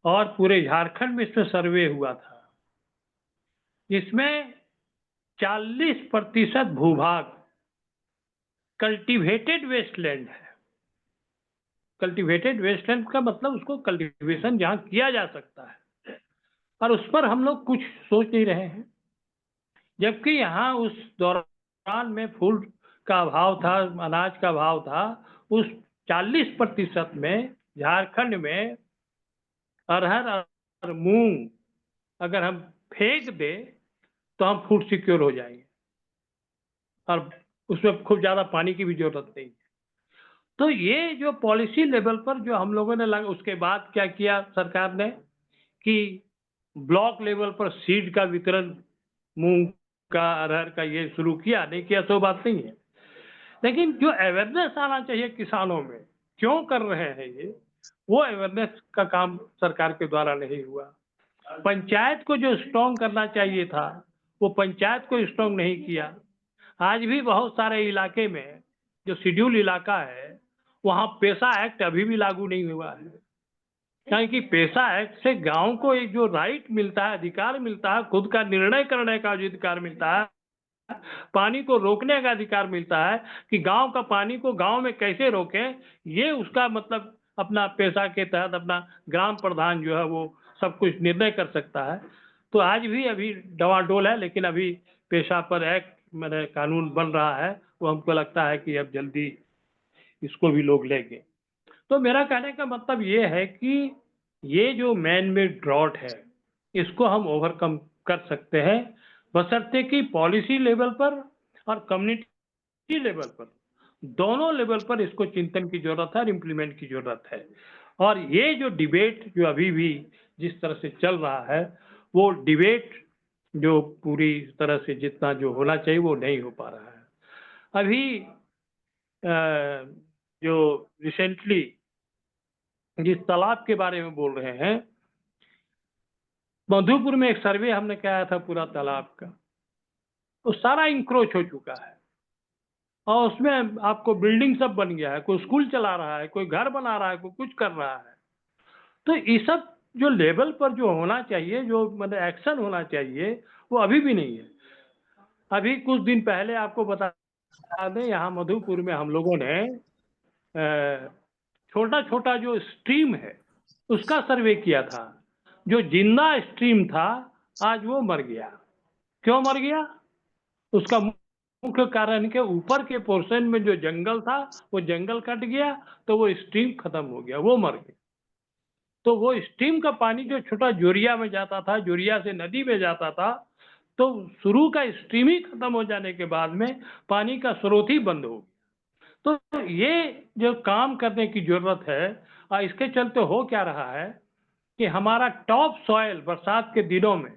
और पूरे झारखंड में इसमें सर्वे हुआ था, जिसमें 40% भूभाग कल्टीवेटेड वेस्टलैंड है। कल्टीवेटेड वेस्टलैंड का मतलब उसको कल्टीवेशन जहाँ किया जा सकता है, और उस पर हम लोग कुछ सोच नहीं रहे हैं। जबकि यहाँ उस दौरान में फूल का अभाव था, अनाज का अभाव था। उस 40% में झारखंड में अरहर और मूंग अगर हम फेंक दें तो हम फूड सिक्योर हो जाएंगे और उसमें खूब ज़्यादा पानी की भी जरूरत नहीं है। तो ये जो पॉलिसी लेवल पर जो हम लोगों ने लगा, उसके बाद क्या किया सरकार ने कि ब्लॉक लेवल पर सीड का वितरण मूंग का, अरहर का ये शुरू किया। नहीं किया तो बात नहीं है, लेकिन जो अवेयरनेस आना चाहिए किसानों में, क्यों कर रहे हैं ये, वो अवेयरनेस का काम सरकार के द्वारा नहीं हुआ। पंचायत को जो स्ट्रॉन्ग करना चाहिए था वो पंचायत को स्ट्रॉन्ग नहीं किया। आज भी बहुत सारे इलाके में जो शेड्यूल इलाका है वहाँ पेशा एक्ट अभी भी लागू नहीं हुआ है, क्योंकि पेशा एक्ट से गांव को एक जो राइट मिलता है, अधिकार मिलता है, खुद का निर्णय करने का जो अधिकार मिलता है, पानी को रोकने का अधिकार मिलता है कि गांव का पानी को गांव में कैसे रोकें, ये उसका मतलब अपना पेशा के तहत अपना ग्राम प्रधान जो है वो सब कुछ निर्णय कर सकता है। तो आज भी अभी डवाडोल है, लेकिन अभी पेशा पर एक्ट मैंने कानून बन रहा है, वो हमको लगता है कि अब जल्दी इसको भी लोग लेंगे। तो मेरा कहने का मतलब ये है कि ये जो मैन मेड ड्रॉट है इसको हम ओवरकम कर सकते हैं, बशर्ते कि पॉलिसी लेवल पर और कम्युनिटी लेवल पर, दोनों लेवल पर इसको चिंतन की जरूरत है और इम्प्लीमेंट की जरूरत है। और ये जो डिबेट जो अभी भी जिस तरह से चल रहा है, वो डिबेट जो पूरी तरह से जितना जो होना चाहिए वो नहीं हो पा रहा है। अभी जो रिसेंटली जिस तालाब के बारे में बोल रहे हैं, मधुपुर में एक सर्वे हमने कराया था पूरा तालाब का, तो सारा इंक्रोच हो चुका है और उसमें आपको बिल्डिंग सब बन गया है, कोई स्कूल चला रहा है, कोई घर बना रहा है, कोई कुछ कर रहा है। तो ये सब जो लेवल पर जो होना चाहिए, जो मतलब एक्शन होना चाहिए, वो अभी भी नहीं है। अभी कुछ दिन पहले आपको बता दें, यहाँ मधुपुर में हम लोगों ने छोटा छोटा जो स्ट्रीम है उसका सर्वे किया था। जो जिंदा स्ट्रीम था आज वो मर गया। क्यों मर गया? उसका मुख्य कारण के ऊपर के पोर्शन में जो जंगल था वो जंगल कट गया, तो वो स्ट्रीम खत्म हो गया, वो मर गया। तो वो स्ट्रीम का पानी जो छोटा जोरिया में जाता था, जोरिया से नदी में जाता था, तो शुरू का स्ट्रीम ही खत्म हो जाने के बाद में पानी का स्रोत ही बंद हो गया। तो ये जो काम करने की जरूरत है, और इसके चलते हो क्या रहा है कि हमारा टॉप सॉइल बरसात के दिनों में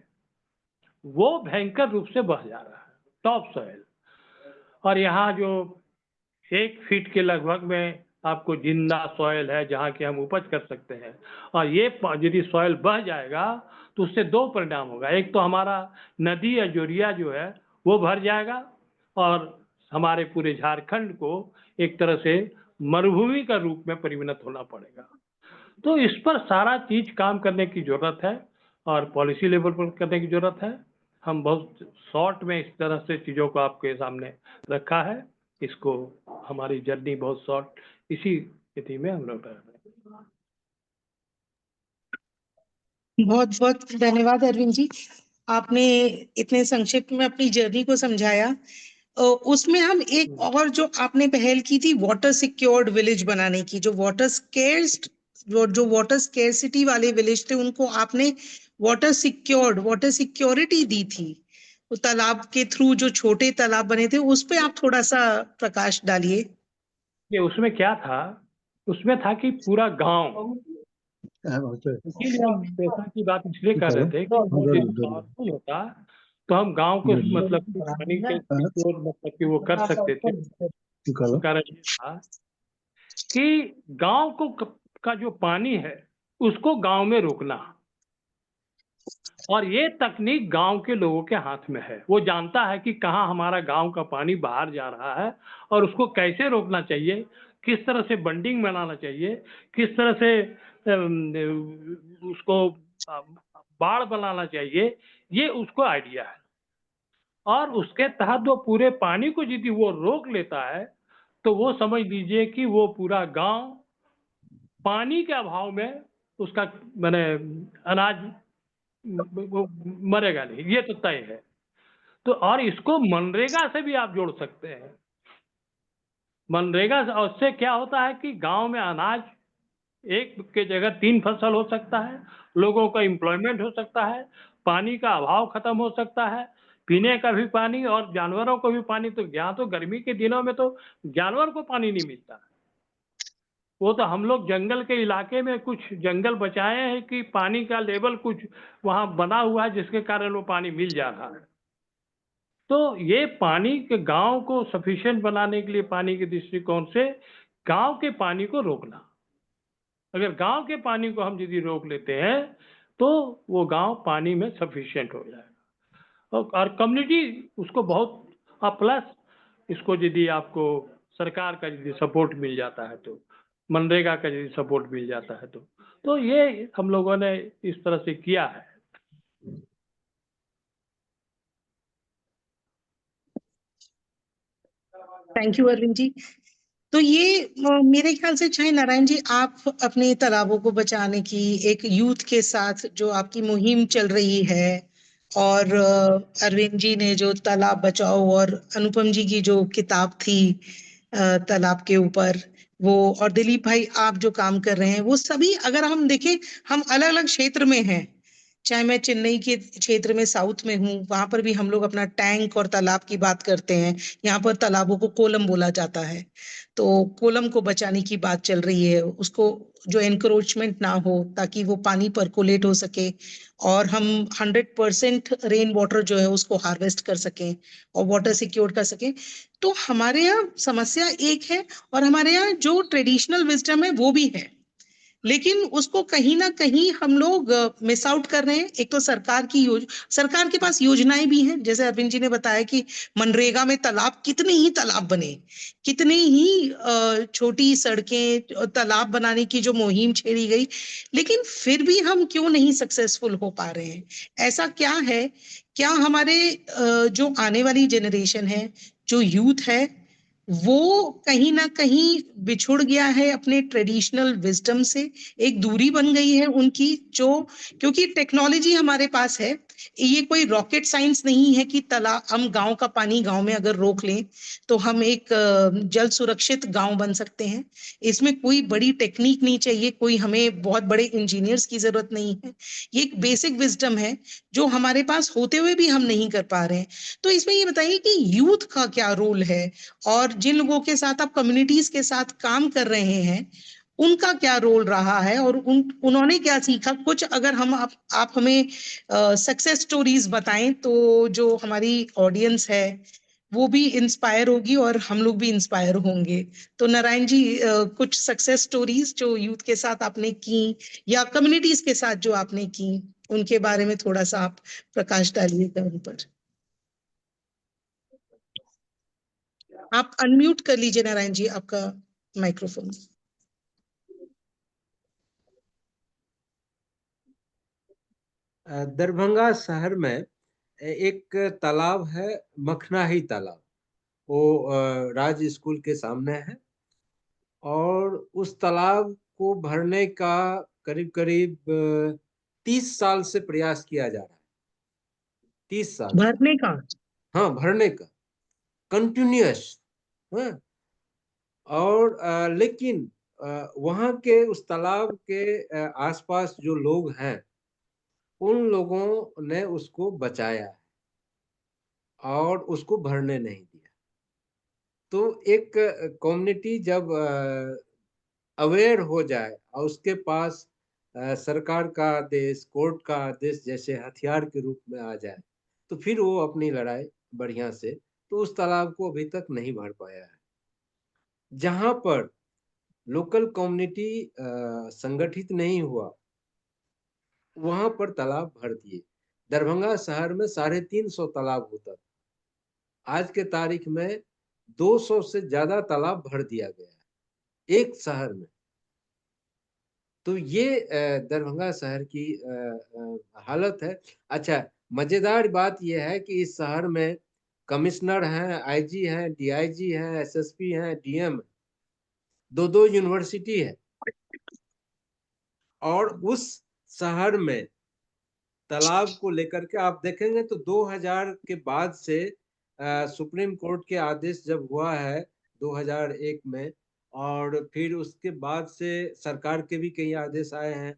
वो भयंकर रूप से बह जा रहा है, टॉप सॉइल। और यहाँ जो 1 फीट के लगभग में आपको जिंदा सॉइल है जहाँ की हम उपज कर सकते हैं, और ये यदि सॉइल बह जाएगा तो उससे 2 परिणाम होगा। एक तो हमारा नदी या जोरिया जो है वो भर जाएगा, और हमारे पूरे झारखंड को एक तरह से मरुभूमि का रूप में परिणत होना पड़ेगा। तो इस पर सारा चीज काम करने की जरूरत है और पॉलिसी लेवल पर करने की जरूरत है। हम बहुत शॉर्ट में इस तरह से चीजों को आपके सामने रखा है। इसको हमारी जर्नी बहुत शॉर्ट इसी स्थिति में हम लोग रह रहे हैं। बहुत बहुत धन्यवाद अरविंद जी, आपने इतने संक्षिप्त में अपनी जर्नी को समझाया। उसमें हम एक और जो आपने पहल की थी वाटर सिक्योर्ड विलेज बनाने की, जो वाटर स्केर्सिटी वाले विलेज थे उनको आपने वाटर सिक्योरिटी दी थी। वो तालाब के थ्रू जो छोटे तालाब बने थे उस पे आप थोड़ा सा प्रकाश डालिए। ये उसमें क्या था, उसमें था कि पूरा गांव, इसीलिए हम पैसा की बात इसलिए कर रहे थे कि पावरफुल होता तो हम गांव को मतलब पानी के मतलब कि वो कर सकते थे। कारण ये था कि गांव को का जो पानी है उसको गांव में रोकना, और ये तकनीक गांव के लोगों के हाथ में है। वो जानता है कि कहाँ हमारा गांव का पानी बाहर जा रहा है और उसको कैसे रोकना चाहिए, किस तरह से बंडिंग बनाना चाहिए, किस तरह से उसको बाढ़ बनाना चाहिए, ये उसको आइडिया है। और उसके तहत वो पूरे पानी को यदि वो रोक लेता है तो वो समझ लीजिए कि वो पूरा गांव पानी के अभाव में उसका मैंने अनाज मरेगा नहीं, ये तो तय है। तो और इसको मनरेगा से भी आप जोड़ सकते हैं। मनरेगा से, और उससे क्या होता है कि गांव में अनाज एक के जगह 3 फसल हो सकता है, लोगों का एम्प्लॉयमेंट हो सकता है, पानी का अभाव खत्म हो सकता है, पीने का भी पानी और जानवरों को भी पानी। तो यहाँ तो गर्मी के दिनों में तो जानवर को पानी नहीं मिलता। वो तो हम लोग जंगल के इलाके में कुछ जंगल बचाए हैं कि पानी का लेवल कुछ वहाँ बना हुआ है जिसके कारण वो पानी मिल जा रहा है। तो ये पानी के गांव को सफिशिएंट बनाने के लिए पानी के दृष्टिकोण से गांव के पानी को रोकना। अगर गांव के पानी को हम यदि रोक लेते हैं तो वो गांव पानी में सफिशिएंट हो जाएगा और कम्युनिटी उसको बहुत प्लस इसको यदि आपको सरकार का यदि सपोर्ट मिल जाता है तो मनरेगा का यदि सपोर्ट मिल जाता है तो ये हम लोगों ने इस तरह से किया है। Thank you Arvind ji. तो ये मेरे ख्याल से चाहे नारायण जी आप अपने तालाबों को बचाने की एक यूथ के साथ जो आपकी मुहिम चल रही है, और अरविंद जी ने जो तालाब बचाओ और अनुपम जी की जो किताब थी तालाब के ऊपर वो, और दिलीप भाई आप जो काम कर रहे हैं, वो सभी अगर हम देखें हम अलग अलग क्षेत्र में हैं। चाहे मैं चेन्नई के क्षेत्र में साउथ में हूँ, वहां पर भी हम लोग अपना टैंक और तालाब की बात करते हैं। यहाँ पर तालाबों को कोलम बोला जाता है, तो कोलम को बचाने की बात चल रही है, उसको जो एनक्रोचमेंट ना हो ताकि वो पानी परकोलेट हो सके और हम 100% रेन वाटर जो है उसको हार्वेस्ट कर सकें और वाटर सिक्योर कर सकें। तो हमारे यहाँ समस्या एक है और हमारे यहाँ जो ट्रेडिशनल विजडम है वो भी है, लेकिन उसको कहीं ना कहीं हम लोग मिस आउट कर रहे हैं। एक तो सरकार के पास योजनाएं भी हैं, जैसे अरविंद जी ने बताया कि मनरेगा में तालाब, कितने ही तालाब बने, कितने ही छोटी सड़कें तालाब बनाने की जो मुहिम छेड़ी गई, लेकिन फिर भी हम क्यों नहीं सक्सेसफुल हो पा रहे हैं? ऐसा क्या है? क्या हमारे जो आने वाली जनरेशन है, जो यूथ है, वो कहीं ना कहीं बिछुड़ गया है अपने ट्रेडिशनल विजडम से, एक दूरी बन गई है उनकी, जो क्योंकि टेक्नोलॉजी हमारे पास है, ये कोई रॉकेट साइंस नहीं है कि हम गांव का पानी गांव में अगर रोक लें तो हम एक जल सुरक्षित गांव बन सकते हैं। इसमें कोई बड़ी टेक्निक नहीं चाहिए, कोई हमें बहुत बड़े इंजीनियर्स की जरूरत नहीं है। ये एक बेसिक विजडम है जो हमारे पास होते हुए भी हम नहीं कर पा रहे हैं। तो इसमें ये बताइए कि यूथ का क्या रोल है और जिन लोगों के साथ आप कम्युनिटीज के साथ काम कर रहे हैं उनका क्या रोल रहा है और उन्होंने क्या सीखा? कुछ अगर आप हमें सक्सेस स्टोरीज बताएं तो जो हमारी ऑडियंस है वो भी इंस्पायर होगी और हम लोग भी इंस्पायर होंगे। तो नारायण जी कुछ सक्सेस स्टोरीज जो यूथ के साथ आपने की या कम्युनिटीज के साथ जो आपने की, उनके बारे में थोड़ा सा आप प्रकाश डालिएगा उन पर। आप अनम्यूट कर लीजिए नारायण जी आपका माइक्रोफोन। दरभंगा शहर में एक तालाब है, मखनाही तालाब। वो राज स्कूल के सामने है और उस तालाब को भरने का करीब करीब 30 साल से प्रयास किया जा रहा है। 30 साल से। भरने का? हाँ, भरने का कंटिन्यूअस। हाँ, और लेकिन वहाँ के उस तालाब के आसपास जो लोग हैं उन लोगों ने उसको बचाया है और उसको भरने नहीं दिया। तो एक कम्युनिटी जब अवेयर हो जाए और उसके पास सरकार का आदेश, कोर्ट का आदेश जैसे हथियार के रूप में आ जाए, तो फिर वो अपनी लड़ाई बढ़िया से, तो उस तालाब को अभी तक नहीं भर पाया है। जहां पर लोकल कम्युनिटी संगठित नहीं हुआ वहां पर तालाब भर दिए। दरभंगा शहर में 350 तालाब होता था, आज के तारीख में 200 से ज्यादा तालाब भर दिया गया है एक शहर में। तो ये दरभंगा शहर की हालत है। अच्छा, मजेदार बात यह है कि इस शहर में कमिश्नर हैं, आईजी हैं, डीआईजी हैं, एसएसपी हैं, डीएम, दो यूनिवर्सिटी है। और उस शहर में तालाब को लेकर के आप देखेंगे तो 2000 के बाद से सुप्रीम कोर्ट के आदेश जब हुआ है 2001 में, और फिर उसके बाद से सरकार के भी कई आदेश आए हैं।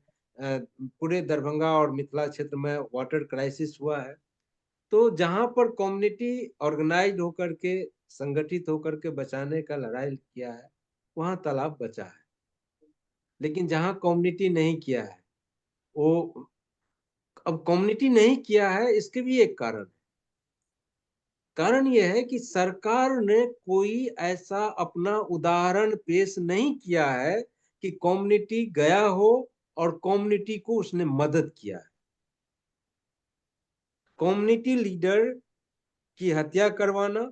पूरे दरभंगा और मिथिला क्षेत्र में वाटर क्राइसिस हुआ है। तो जहां पर कम्युनिटी ऑर्गेनाइज होकर के, संगठित होकर के बचाने का लड़ाई किया है, वहां तालाब बचा है। लेकिन जहां कम्युनिटी नहीं किया है, वो अब कम्युनिटी नहीं किया है, इसके भी एक कारण है। कारण यह है कि सरकार ने कोई ऐसा अपना उदाहरण पेश नहीं किया है कि कम्युनिटी गया हो और कम्युनिटी को उसने मदद किया है। कम्युनिटी लीडर की हत्या करवाना,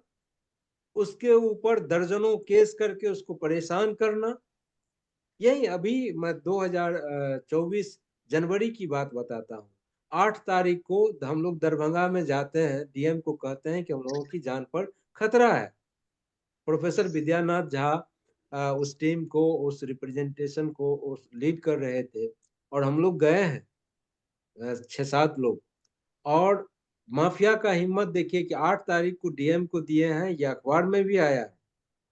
उसके ऊपर दर्जनों केस करके उसको परेशान करना, यही अभी मैं 2024 जनवरी की बात बताता हूँ। 8 तारीख को हम लोग दरभंगा में जाते हैं, डीएम को कहते हैं कि हम लोगों की जान पर खतरा है। प्रोफेसर विद्यानाथ झा उस टीम को, उस रिप्रेजेंटेशन को उस लीड कर रहे थे, और हम लोग गए हैं 6-7 लोग। और माफिया का हिम्मत देखिए कि 8 तारीख को डीएम को दिए हैं, ये अखबार में भी आया है।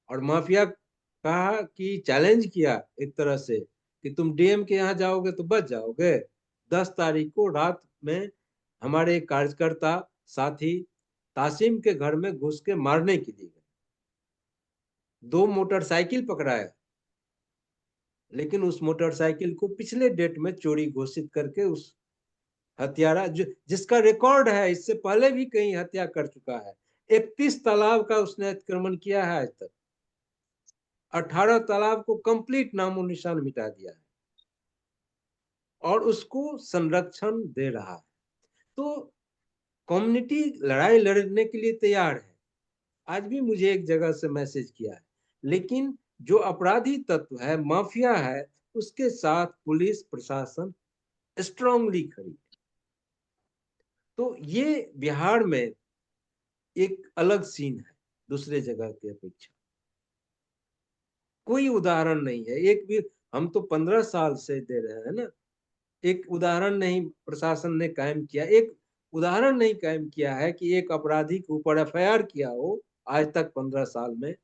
और माफिया कहा कि चैलेंज किया एक तरह से कि तुम डीएम के यहाँ जाओगे तो बच जाओगे। 10 तारीख को रात में हमारे एक कार्यकर्ता साथी तासिम के घर में घुस के मारने के लिए गए। 2 मोटरसाइकिल पकड़ाया, लेकिन उस मोटरसाइकिल को पिछले डेट में चोरी घोषित करके उस हत्यारा जिसका रिकॉर्ड है, इससे पहले भी कहीं हत्या कर चुका है। 31 तालाब का उसने अतिक्रमण किया है आज तक। 18 तालाब को कंप्लीट नामो निशान मिटा दिया है और उसको संरक्षण दे रहा है। तो कम्युनिटी लड़ाई लड़ने के लिए तैयार है। आज भी मुझे एक जगह से मैसेज किया है, लेकिन जो अपराधी तत्व है, माफिया है, उसके साथ पुलिस प्रशासन स्ट्रांगली खड़ी है। तो ये बिहार में एक अलग सीन है दूसरे जगह की अपेक्षा। कोई उदाहरण नहीं है, एक भी। हम तो 15 साल से दे रहे हैं ना, एक उदाहरण नहीं प्रशासन ने कायम किया, एक उदाहरण नहीं कायम किया है कि एक अपराधी के ऊपर एफआईआर किया हो आज तक 15 साल में,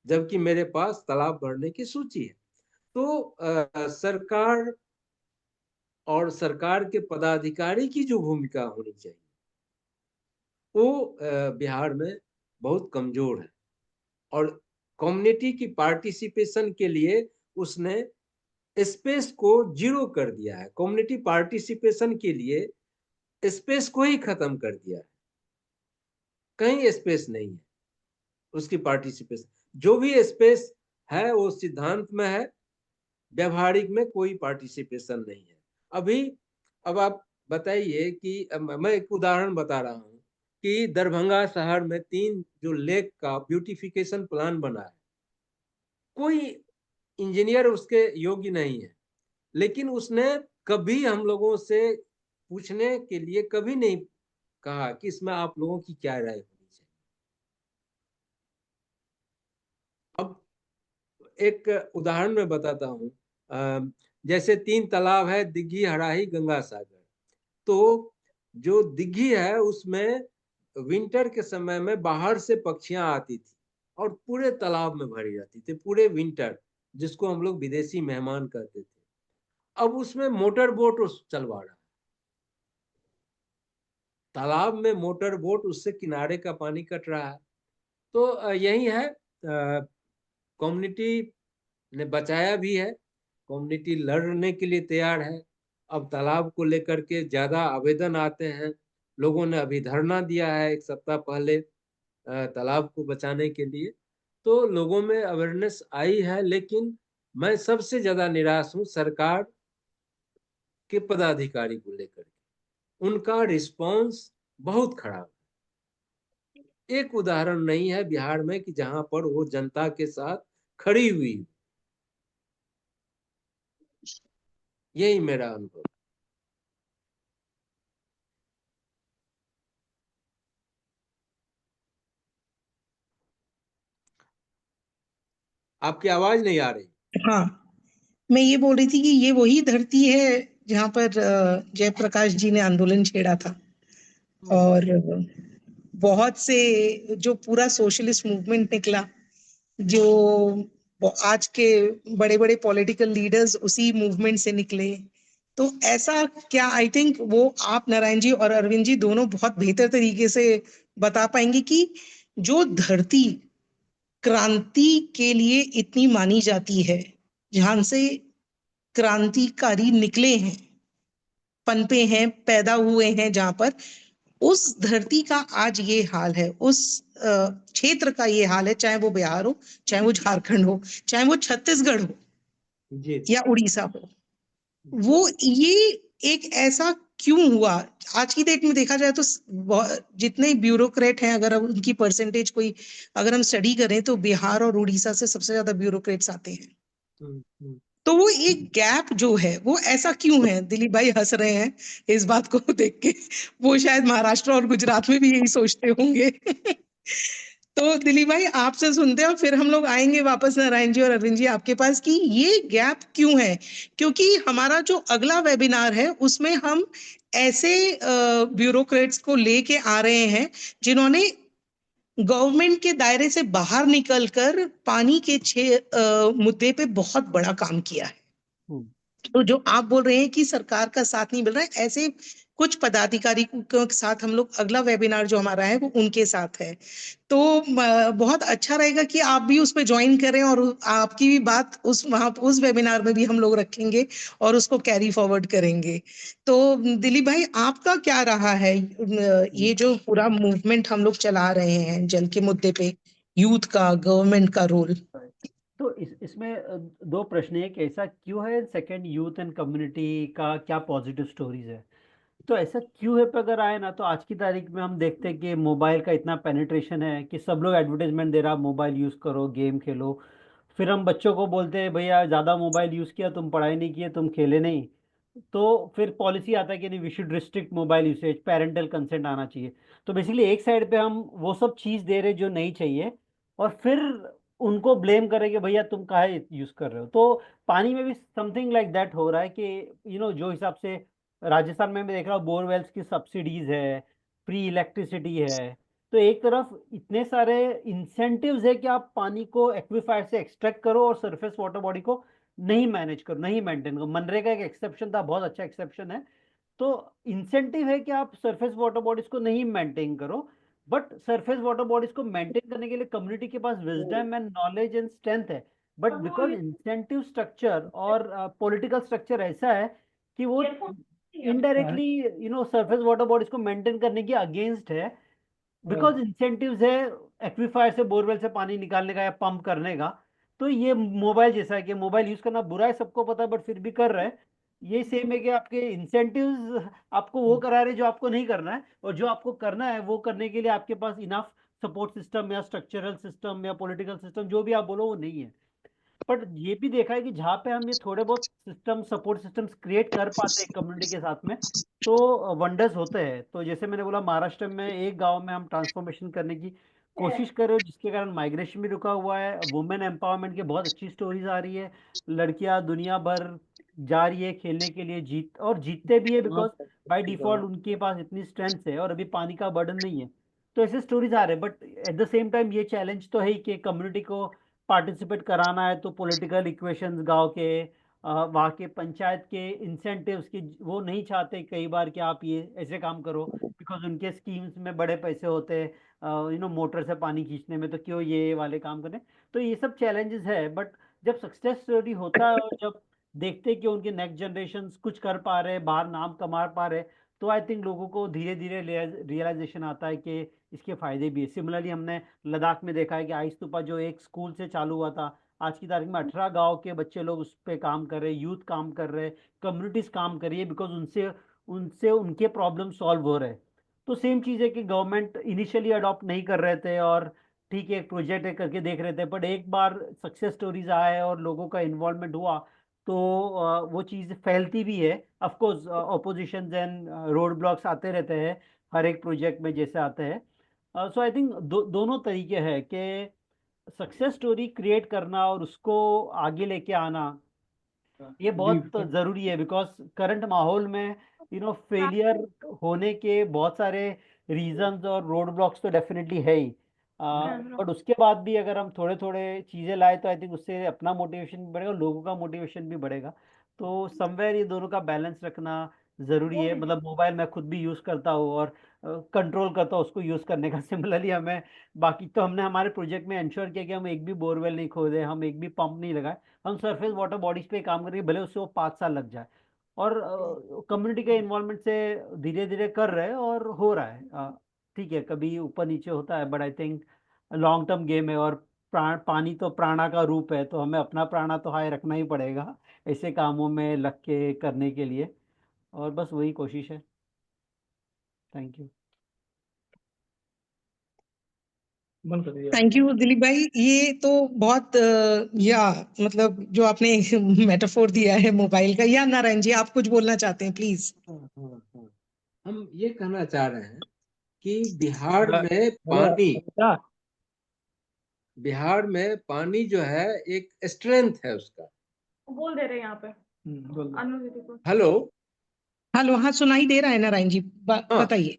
जबकि मेरे पास तालाब भरने की सूची है। तो सरकार और सरकार के पदाधिकारी की जो भूमिका होनी चाहिए वो बिहार में बहुत कमजोर है। और कम्युनिटी की पार्टिसिपेशन के लिए उसने स्पेस को जीरो कर दिया है। कम्युनिटी पार्टिसिपेशन के लिए स्पेस को ही खत्म कर दिया है, कहीं स्पेस नहीं है उसकी पार्टिसिपेशन। जो भी स्पेस है वो सिद्धांत में है, व्यवहारिक में कोई पार्टिसिपेशन नहीं है अभी। अब आप बताइए कि मैं एक उदाहरण बता रहा हूँ कि दरभंगा शहर में 3 जो लेक का ब्यूटिफिकेशन प्लान बना है, कोई इंजीनियर उसके योग्य नहीं है, लेकिन उसने कभी हम लोगों से पूछने के लिए कभी नहीं कहा कि इसमें आप लोगों की क्या राय होनी चाहिए। अब एक उदाहरण मैं बताता हूँ, जैसे 3 तालाब है, दिघी, हराही, गंगा सागर। तो जो दिघी है उसमें विंटर के समय में बाहर से पक्षियां आती थी और पूरे तालाब में भरी रहती थी पूरे विंटर, जिसको हम लोग विदेशी मेहमान कहते थे। अब उसमें मोटर बोट चलवा रहा है, तालाब में मोटर बोट, उससे किनारे का पानी कट रहा है। तो यही है, कम्युनिटी ने बचाया भी है, कम्युनिटी लड़ने के लिए तैयार है। अब तालाब को लेकर के ज्यादा आवेदन आते हैं, लोगों ने अभी धरना दिया है 1 सप्ताह पहले तालाब को बचाने के लिए। तो लोगों में अवेयरनेस आई है, लेकिन मैं सबसे ज्यादा निराश हूँ सरकार के पदाधिकारी को लेकर के। उनका रिस्पांस बहुत खराब है। एक उदाहरण नहीं है बिहार में कि जहां पर वो जनता के साथ खड़ी हुई। यही मेरा अनुभव। आपकी आवाज नहीं आ रही। हाँ, मैं ये बोल रही थी कि ये वही धरती है जहाँ पर जयप्रकाश जी ने आंदोलन छेड़ा था, और बहुत से जो पूरा सोशलिस्ट मूवमेंट निकला, जो आज के बड़े बड़े पॉलिटिकल लीडर्स उसी मूवमेंट से निकले। तो ऐसा क्या, आई थिंक वो आप नारायण जी और अरविंद जी दोनों बहुत बेहतर तरीके से बता पाएंगे कि जो धरती क्रांति के लिए इतनी मानी जाती है, जहां से क्रांतिकारी निकले हैं, पनपे हैं, पैदा हुए हैं, जहां पर उस धरती का आज ये हाल है, उस क्षेत्र का ये हाल है, चाहे वो बिहार हो, चाहे वो झारखंड हो, चाहे वो छत्तीसगढ़ हो जी या उड़ीसा हो, वो ये एक ऐसा क्यों हुआ? आज की डेट में देखा जाए तो जितने ब्यूरोक्रेट हैं, अगर उनकी परसेंटेज कोई अगर हम स्टडी करें तो बिहार और उड़ीसा से सबसे ज्यादा ब्यूरोक्रेट्स आते हैं। तो वो एक गैप जो है वो ऐसा क्यों है? दिलीप भाई हंस रहे हैं इस बात को देख के, वो शायद महाराष्ट्र और गुजरात में भी यही सोचते होंगे। तो दिलीप भाई आपसे सुनते हैं और फिर हम लोग आएंगे वापस नारायण जी और अरविंद जी आपके पास कि ये गैप क्यों है, क्योंकि हमारा जो अगला वेबिनार है उसमें हम ऐसे ब्यूरोक्रेट्स को लेके आ रहे हैं जिन्होंने गवर्नमेंट के दायरे से बाहर निकलकर पानी के मुद्दे पे बहुत बड़ा काम किया है। तो जो आप बोल रहे हैं कि सरकार का साथ नहीं मिल रहा है, ऐसे कुछ पदाधिकारी के साथ हम लोग अगला वेबिनार जो हमारा है वो उनके साथ है। तो बहुत अच्छा रहेगा कि आप भी उसमें ज्वाइन करें और आपकी भी बात उस वेबिनार में भी हम लोग रखेंगे और उसको कैरी फॉरवर्ड करेंगे। तो दिलीप भाई आपका क्या रहा है ये जो पूरा मूवमेंट हम लोग चला रहे हैं जल के मुद्दे पे, यूथ का, गवर्नमेंट का रोल? तो इसमें दो प्रश्न है कि ऐसा क्यों है, सेकंड यूथ एंड कम्युनिटी का क्या पॉजिटिव स्टोरीज है। तो ऐसा क्यों है पे अगर आए ना, तो आज की तारीख में हम देखते हैं कि मोबाइल का इतना पेनिट्रेशन है कि सब लोग एडवर्टाइजमेंट दे रहा, मोबाइल यूज़ करो, गेम खेलो। फिर हम बच्चों को बोलते हैं भैया ज़्यादा मोबाइल यूज़ किया, तुम पढ़ाई नहीं किए, तुम खेले नहीं, तो फिर पॉलिसी आता है कि नहीं we should restrict mobile usage, parental consent आना चाहिए। तो बेसिकली एक साइड पे हम वो सब चीज़ दे रहे जो नहीं चाहिए, और फिर उनको ब्लेम करें कि भैया तुम काहे यूज़ कर रहे हो। तो पानी में भी समथिंग लाइक दैट हो रहा है कि जो हिसाब से राजस्थान में मैं देख रहा हूँ बोरवेल्स की सब्सिडीज है, फ्री इलेक्ट्रिसिटी है। तो एक तरफ इतने सारे इंसेंटिव्स है कि आप पानी को एक्विफायर से एक्सट्रैक्ट करो और सरफेस वाटर बॉडी को नहीं मैनेज करो, नहीं मेंटेन करो। मनरेगा एक एक्सेप्शन था, बहुत अच्छा एक्सेप्शन है। तो इंसेंटिव है कि आप सरफेस वाटर बॉडीज को नहीं मेंटेन करो, बट सरफेस वाटर बॉडीज को मेंटेन करने के लिए कम्युनिटी के पास wisdom and knowledge and strength है। बट बिकॉज इंसेंटिव स्ट्रक्चर और पॉलिटिकल स्ट्रक्चर ऐसा है कि वो इनडायरेक्टली सरफेस वाटर बॉडीज को मेंटेन करने के अगेंस्ट है, बिकॉज इंसेंटिव्स है एक्विफायर से, बोरवेल से पानी निकालने का या पंप करने का। तो ये मोबाइल जैसा है कि मोबाइल यूज करना बुरा है, सबको पता है, बट फिर भी कर रहे हैं। ये सेम है कि आपके इंसेंटिव्स आपको वो करा रहे जो आपको नहीं करना है, और जो आपको करना है वो करने के लिए आपके पास इनफ सपोर्ट सिस्टम या स्ट्रक्चरल सिस्टम या पॉलिटिकल सिस्टम, जो भी आप बोलो, वो नहीं है। बट ये भी देखा है कि जहाँ पे हम ये थोड़े बहुत सिस्टम, सपोर्ट सिस्टम्स क्रिएट कर पाते हैं कम्युनिटी के साथ में, तो वंडर्स होते हैं। तो जैसे मैंने बोला, महाराष्ट्र में एक गांव में हम ट्रांसफॉर्मेशन करने की कोशिश कर रहे हो, जिसके कारण माइग्रेशन भी रुका हुआ है। वुमेन एम्पावरमेंट की बहुत अच्छी स्टोरीज आ रही है, लड़कियां दुनिया भर जा रही है खेलने के लिए, जीतते भी है, बिकॉज बाय डिफॉल्ट उनके पास इतनी स्ट्रेंथ है और अभी पानी का बर्डन नहीं है। तो ऐसे स्टोरीज आ रहे हैं, but at the same time ये चैलेंज तो है ही कि कम्युनिटी को पार्टिसिपेट कराना है। तो पॉलिटिकल इक्वेशंस गांव के, वहाँ के पंचायत के इंसेंटिव्स की, वो नहीं चाहते कई बार कि आप ये ऐसे काम करो, बिकॉज उनके स्कीम्स में बड़े पैसे होते हैं मोटर से पानी खींचने में, तो क्यों ये वाले काम करें। तो ये सब चैलेंजेस है, बट जब सक्सेस स्टोरी होता है और जब देखते हैं कि उनके नेक्स्ट जनरेशन कुछ कर पा रहे हैं, बाहर नाम कमा पा रहे हैं, तो आई थिंक लोगों को धीरे धीरे रियलाइजेशन आता है कि इसके फायदे भी है। सिमिलरली हमने लद्दाख में देखा है कि आइस तूफा जो एक स्कूल से चालू हुआ था, आज की तारीख में 18 गांव के बच्चे लोग उस पर काम कर रहे हैं, यूथ काम कर रहे हैं, कम्युनिटीज काम कर रही है, बिकॉज उनसे उनसे उनके प्रॉब्लम सॉल्व हो रहे हैं। तो सेम चीज़ है कि गवर्नमेंट इनिशियली अडॉप्ट नहीं कर रहे थे, और ठीक है एक प्रोजेक्ट है करके देख रहे थे, बट एक बार सक्सेस स्टोरीज आए और लोगों का इन्वॉल्वमेंट हुआ, तो वो चीज़ फैलती भी है। Of course opposition and road blocks आते रहते हैं हर एक प्रोजेक्ट में जैसे आते हैं। सो आई थिंक दोनों तरीके हैं कि सक्सेस स्टोरी क्रिएट करना और उसको आगे लेके आना, ये बहुत ज़रूरी है, बिकॉज करंट माहौल में फेलियर होने के बहुत सारे रीजंस और रोड ब्लॉक्स तो डेफिनेटली है ही। बट उसके बाद भी अगर हम थोड़े थोड़े चीज़ें लाए, तो आई थिंक उससे अपना मोटिवेशन भी बढ़ेगा, लोगों का मोटिवेशन भी बढ़ेगा। तो समवेयर ये दोनों का बैलेंस रखना जरूरी है। मतलब मोबाइल मैं खुद भी यूज करता हूँ और कंट्रोल करता हूँ उसको यूज करने का। सिमिलरली हमें बाकी तो हमने हमारे प्रोजेक्ट में इंश्योर किया कि हम एक भी बोरवेल नहीं खोदे, हम एक भी पंप नहीं लगाए, हम सरफेस वाटर बॉडीज पे काम करेंगे, भले उससे वो 5 साल लग जाए। और कम्युनिटी के इन्वॉल्वमेंट से धीरे धीरे कर रहे हैं और हो रहा है। ठीक है, कभी ऊपर नीचे होता है, but I think long term game है। और पानी तो प्राणा का रूप है, तो हमें अपना प्राणा तो हाई रखना ही पड़ेगा ऐसे कामों में लग के करने के लिए। और बस वही कोशिश है। Thank you. बंद कर दिया। थैंक यू दिलीप भाई। ये तो बहुत मतलब जो आपने मेटाफोर दिया है मोबाइल का। या नारायण जी, आप कुछ बोलना चाहते हैं, प्लीज। हाँ। हम ये कहना चाह रहे हैं कि बिहार में हेलो अनिता, बिहार में पानी जो है एक स्ट्रेंथ है उसका। बोल दे रहे हैं यहाँ पे बोल दो। अनु दीदी को। हेलो। हेलो, हाँ सुनाई दे रहा है नारायण जी, हाँ, बताइए।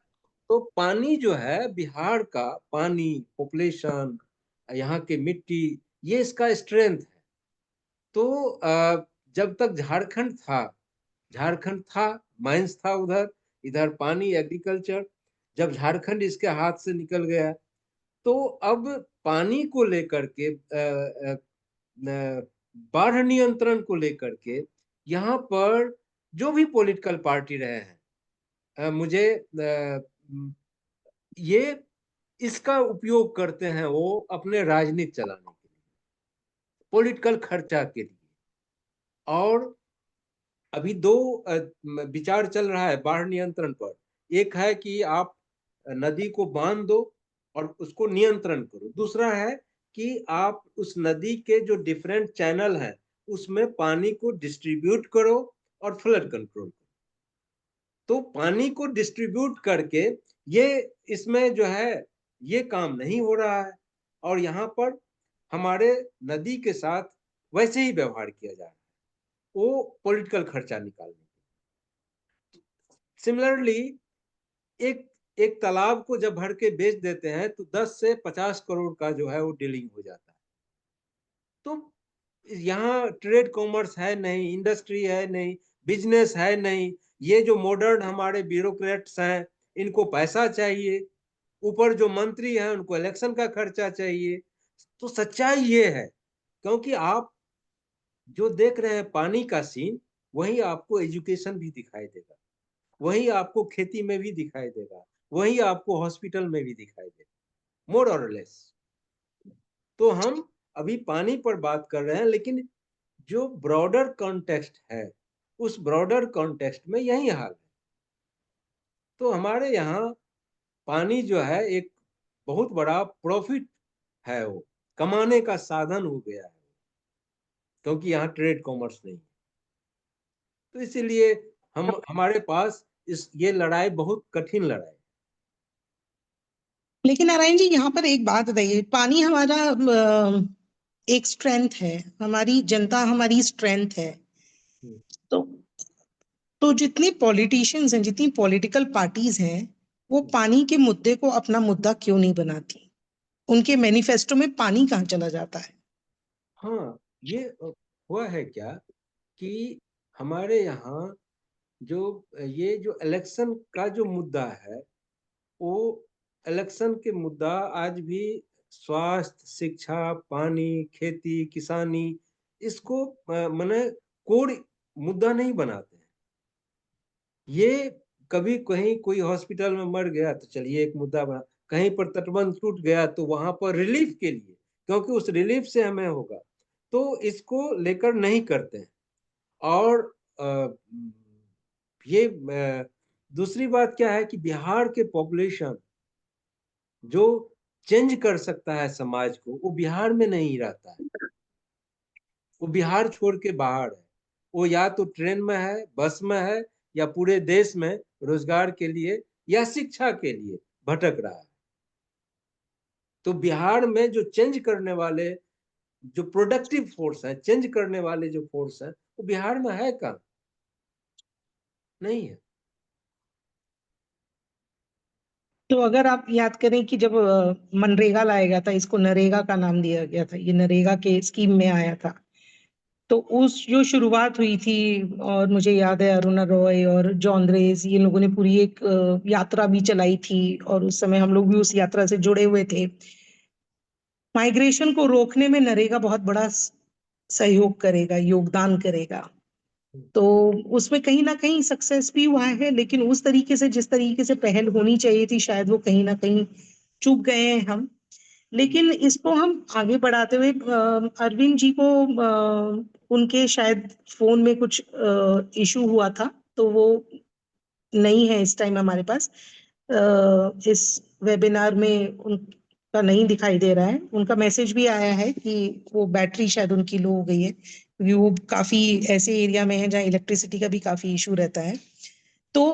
तो पानी जो है बिहार का, पानी, पॉपुलेशन, यहाँ की मिट्टी, ये इसका स्ट्रेंथ है। तो जब तक झारखंड था, माइंस था उधर, इधर पानी, एग्रीकल्चर। जब झारखंड इसके हाथ से निकल गया, तो अब पानी को लेकर के बाढ़ नियंत्रण को लेकर के यहाँ पर जो भी पॉलिटिकल पार्टी रहे हैं, मुझे ये इसका उपयोग करते हैं वो अपने राजनीति चलाने के लिए, पॉलिटिकल खर्चा के लिए। और अभी दो विचार चल रहा है बाढ़ नियंत्रण पर। एक है कि आप नदी को बांध दो और उसको नियंत्रण करो। दूसरा है कि आप उस नदी के जो डिफरेंट चैनल हैं उसमें पानी को डिस्ट्रीब्यूट करो और फ्लड कंट्रोल करो। तो पानी को डिस्ट्रीब्यूट करके ये इसमें जो है ये काम नहीं हो रहा है, और यहाँ पर हमारे नदी के साथ वैसे ही व्यवहार किया जा रहा है, वो पॉलिटिकल खर्चा निकालने। सिमिलरली एक एक तालाब को जब भर के बेच देते हैं तो 10 से 50 करोड़ का जो है वो डीलिंग हो जाता है। तो यहाँ ट्रेड कॉमर्स है नहीं, इंडस्ट्री है नहीं, बिजनेस है नहीं। ये जो मॉडर्न हमारे ब्यूरोक्रेट्स हैं, इनको पैसा चाहिए, ऊपर जो मंत्री हैं उनको इलेक्शन का खर्चा चाहिए। तो सच्चाई ये है, क्योंकि आप जो देख रहे हैं पानी का सीन, वही आपको एजुकेशन भी दिखाई देगा, वही आपको खेती में भी दिखाई देगा, वही आपको हॉस्पिटल में भी दिखाई देगा, मोर और लेस। तो हम अभी पानी पर बात कर रहे हैं, लेकिन जो ब्रॉडर कॉन्टेक्स्ट है, उस ब्रॉडर कॉन्टेक्स्ट में यही हाल है। तो हमारे यहाँ पानी जो है एक बहुत बड़ा प्रॉफिट है, वो कमाने का साधन हो गया है, क्योंकि यहाँ ट्रेड कॉमर्स नहीं है। तो इसीलिए हमारे पास ये लड़ाई बहुत कठिन लड़ाई। लेकिन नारायण जी, यहाँ पर एक बात बताइए। पानी हमारा एक स्ट्रेंथ है, हमारी जनता हमारी स्ट्रेंथ है। तो जितने पॉलिटिशियंस हैं, जितनी पॉलिटिकल पार्टीज हैं, वो पानी के मुद्दे को अपना मुद्दा क्यों नहीं बनाती? उनके मैनिफेस्टो में पानी कहाँ चला जाता है? हाँ, ये हुआ है क्या कि हमारे यहाँ जो ये जो इलेक्शन का जो मुद्दा है, वो इलेक्शन के मुद्दा आज भी स्वास्थ्य, शिक्षा, पानी, खेती, किसानी, इसको माने कोड मुद्दा नहीं बनाते हैं। ये कभी कहीं कोई हॉस्पिटल में मर गया तो चलिए एक मुद्दा बना, कहीं पर तटबंध टूट गया तो वहां पर रिलीफ के लिए, क्योंकि उस रिलीफ से हमें होगा, तो इसको लेकर नहीं करते हैं। और ये दूसरी बात क्या है कि बिहार के पॉपुलेशन जो चेंज कर सकता है समाज को, वो बिहार में नहीं रहता है, वो बिहार छोड़ के बाहर है। वो या तो ट्रेन में है, बस में है, या पूरे देश में रोजगार के लिए या शिक्षा के लिए भटक रहा है। तो बिहार में जो चेंज करने वाले, जो प्रोडक्टिव फोर्स है, चेंज करने वाले जो फोर्स है, वो बिहार में है कहाँ? नहीं है। तो अगर आप याद करें कि जब मनरेगा लाया गया था, इसको नरेगा का नाम दिया गया था, ये नरेगा के स्कीम में आया था, तो उस जो शुरुआत हुई थी, और मुझे याद है अरुणा रॉय और जॉन रेस, ये लोगों ने पूरी एक यात्रा भी चलाई थी, और उस समय हम लोग भी उस यात्रा से जुड़े हुए थे। माइग्रेशन को रोकने में नरेगा बहुत बड़ा सहयोग करेगा, योगदान करेगा। तो उसमें कहीं ना कहीं सक्सेस भी हुआ है, लेकिन उस तरीके से, जिस तरीके से पहल होनी चाहिए थी, शायद वो कहीं ना कहीं चूक गए हैं हम। लेकिन इसको हम आगे बढ़ाते हुए, अरविंद जी को उनके शायद फोन में कुछ इशू हुआ था, तो वो नहीं है इस टाइम हमारे पास। इस वेबिनार में उनका नहीं दिखाई दे रहा है। उनका मैसेज भी आया है कि वो बैटरी शायद उनकी लो हो गई है, क्योंकि वो काफी ऐसे एरिया में है जहाँ इलेक्ट्रिसिटी का भी काफी इशू रहता है। तो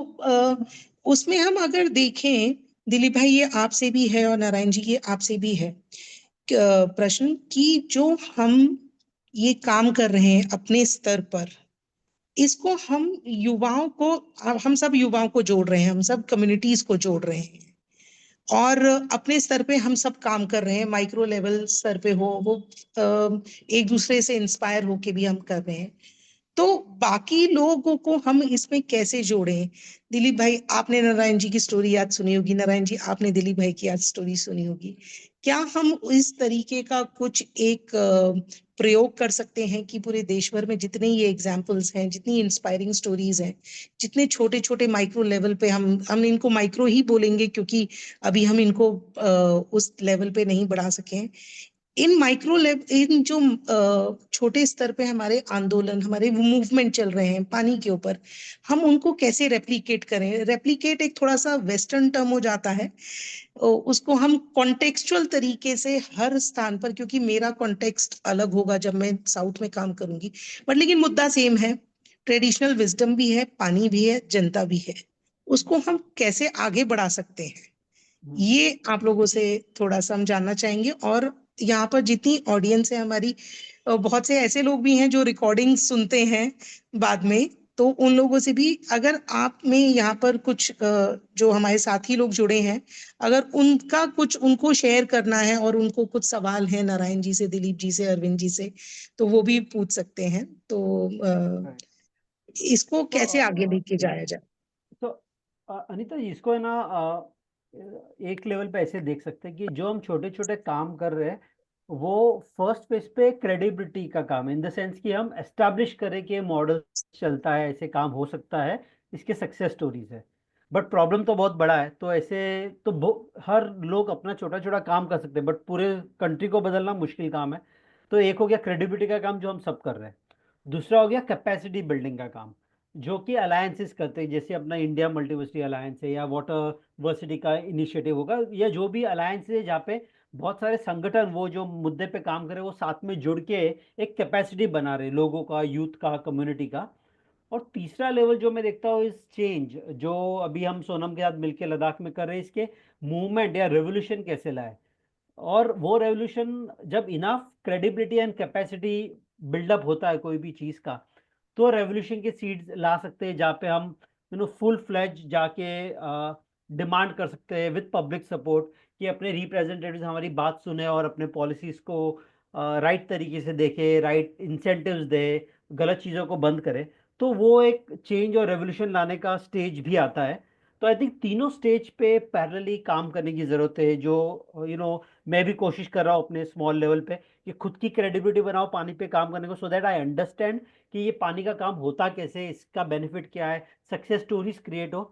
उसमें हम अगर देखें, दिलीप भाई, ये आपसे भी है और नारायण जी ये आपसे भी है प्रश्न, कि जो हम ये काम कर रहे हैं अपने स्तर पर, इसको हम युवाओं को, हम सब युवाओं को जोड़ रहे हैं, हम सब कम्युनिटीज को जोड़ रहे हैं, और अपने स्तर पे हम सब काम कर रहे हैं, माइक्रो लेवल स्तर पे हो वो, एक दूसरे से इंस्पायर होके भी हम कर रहे हैं। तो बाकी लोगों को हम इसमें कैसे जोड़ें? दिलीप भाई, आपने नारायण जी की स्टोरी याद सुनी होगी, नारायण जी आपने दिलीप भाई की याद स्टोरी सुनी होगी। क्या हम इस तरीके का कुछ एक प्रयोग कर सकते हैं कि पूरे देश भर में जितने ये एग्जाम्पल्स हैं, जितनी इंस्पायरिंग स्टोरीज हैं, जितने छोटे छोटे माइक्रो लेवल पे, हम इनको माइक्रो ही बोलेंगे क्योंकि अभी हम इनको उस लेवल पे नहीं बढ़ा सके हैं, इन माइक्रो लेवल, इन जो छोटे स्तर पे हमारे आंदोलन, हमारे मूवमेंट चल रहे हैं पानी के ऊपर, हम उनको कैसे रेप्लिकेट करें? रेप्लिकेट एक थोड़ा सा वेस्टर्न टर्म हो जाता है, उसको हम कॉन्टेक्सचुअल तरीके से हर स्थान पर, क्योंकि मेरा कॉन्टेक्स्ट अलग होगा जब मैं साउथ में काम करूंगी, बट लेकिन मुद्दा सेम है, ट्रेडिशनल विजडम भी है, पानी भी है, जनता भी है, उसको हम कैसे आगे बढ़ा सकते हैं, ये आप लोगों से थोड़ा सा हम जानना चाहेंगे। और यहाँ पर जितनी ऑडियंस है हमारी, बहुत से ऐसे लोग भी हैं जो रिकॉर्डिंग सुनते हैं बाद में, तो उन लोगों से भी, अगर आप में यहाँ पर कुछ जो हमारे साथी लोग जुड़े हैं, अगर उनका कुछ उनको शेयर करना है और उनको कुछ सवाल है नारायण जी से, दिलीप जी से, अरविंद जी से, तो वो भी पूछ सकते हैं। तो इसको कैसे आगे लेके जाया जाए? तो अनीता जी, इसको है ना एक लेवल पे ऐसे देख सकते हैं कि जो हम छोटे छोटे काम कर रहे हैं वो फर्स्ट पेज पे क्रेडिबिलिटी का काम है, इन द सेंस कि हम एस्टैब्लिश करें कि मॉडल चलता है, ऐसे काम हो सकता है, इसके सक्सेस स्टोरीज है। बट प्रॉब्लम तो बहुत बड़ा है, तो ऐसे तो हर लोग अपना छोटा छोटा काम कर सकते हैं, बट पूरे कंट्री को बदलना मुश्किल काम है। तो एक हो गया क्रेडिबिलिटी का काम जो हम सब कर रहे हैं, दूसरा हो गया कैपेसिटी बिल्डिंग का काम जो कि अलायंसेस करते हैं, जैसे अपना इंडिया मल्टीवर्सिटी अलायंस है या वाटर वर्सिटी का इनिशिएटिव होगा, या जो भी अलायंस है जहाँ पे बहुत सारे संगठन वो जो मुद्दे पे काम करे वो साथ में जुड़ के एक कैपेसिटी बना रहे लोगों का, यूथ का, कम्युनिटी का। और तीसरा लेवल जो मैं देखता हूँ इस चेंज, जो अभी हम सोनम के साथ मिलकर लद्दाख में कर रहे हैं, इसके मूवमेंट या रेवोल्यूशन कैसे लाए। और वो रेवोल्यूशन जब enough credibility and capacity build up होता है कोई भी चीज़ का, तो रेवोल्यूशन के सीड्स ला सकते हैं, जहाँ पे हम फुल फ्लेज जाके डिमांड कर सकते हैं विद पब्लिक सपोर्ट कि अपने रिप्रेजेंटेटिव्स हमारी बात सुने और अपने पॉलिसीज को राइट तरीके से देखे, राइट इंसेंटिव्स दे, गलत चीज़ों को बंद करे। तो वो एक चेंज और रेवोल्यूशन लाने का स्टेज भी आता है। तो आई थिंक तीनों स्टेज पे पैरेलली काम करने की ज़रूरत है, जो मैं भी कोशिश कर रहा हूँ अपने स्मॉल लेवल पे कि खुद की क्रेडिबिलिटी बनाओ पानी पे काम करने को, सो दैट आई अंडरस्टैंड कि ये पानी का काम होता कैसे, इसका बेनिफिट क्या है, सक्सेस स्टोरीज क्रिएट हो,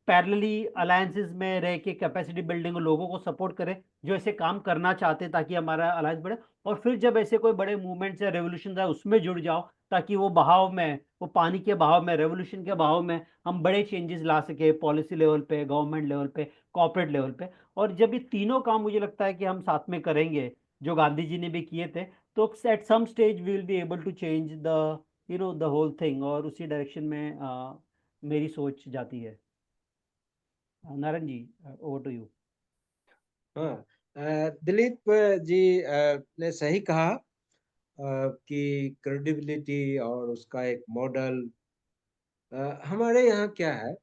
पैरेलली अलायंसेस में रह के कैपेसिटी बिल्डिंग लोगों को सपोर्ट करें जो ऐसे काम करना चाहते हैं ताकि हमारा अलायंस बढ़े, और फिर जब ऐसे कोई बड़े मूवमेंट्स या रेवोल्यूशन है उसमें जुड़ जाओ ताकि वो बहाव में, वो पानी के बहाव में, रेवोल्यूशन के बहाव में हम बड़े चेंजेस ला सके पॉलिसी लेवल पे, गवर्नमेंट लेवल पे, कॉर्पोरेट लेवल पे। और जब ये तीनों काम मुझे लगता है कि हम साथ में करेंगे जो गांधी जी ने भी किए थे, तो at some stage we will be able to change the whole thing, और उसी डायरेक्शन में मेरी सोच जाती है। Narayan ji, over to you. हाँ, दिलीप जी ने सही कहा कि क्रेडिबिलिटी और उसका एक मॉडल। हमारे यहाँ क्या है,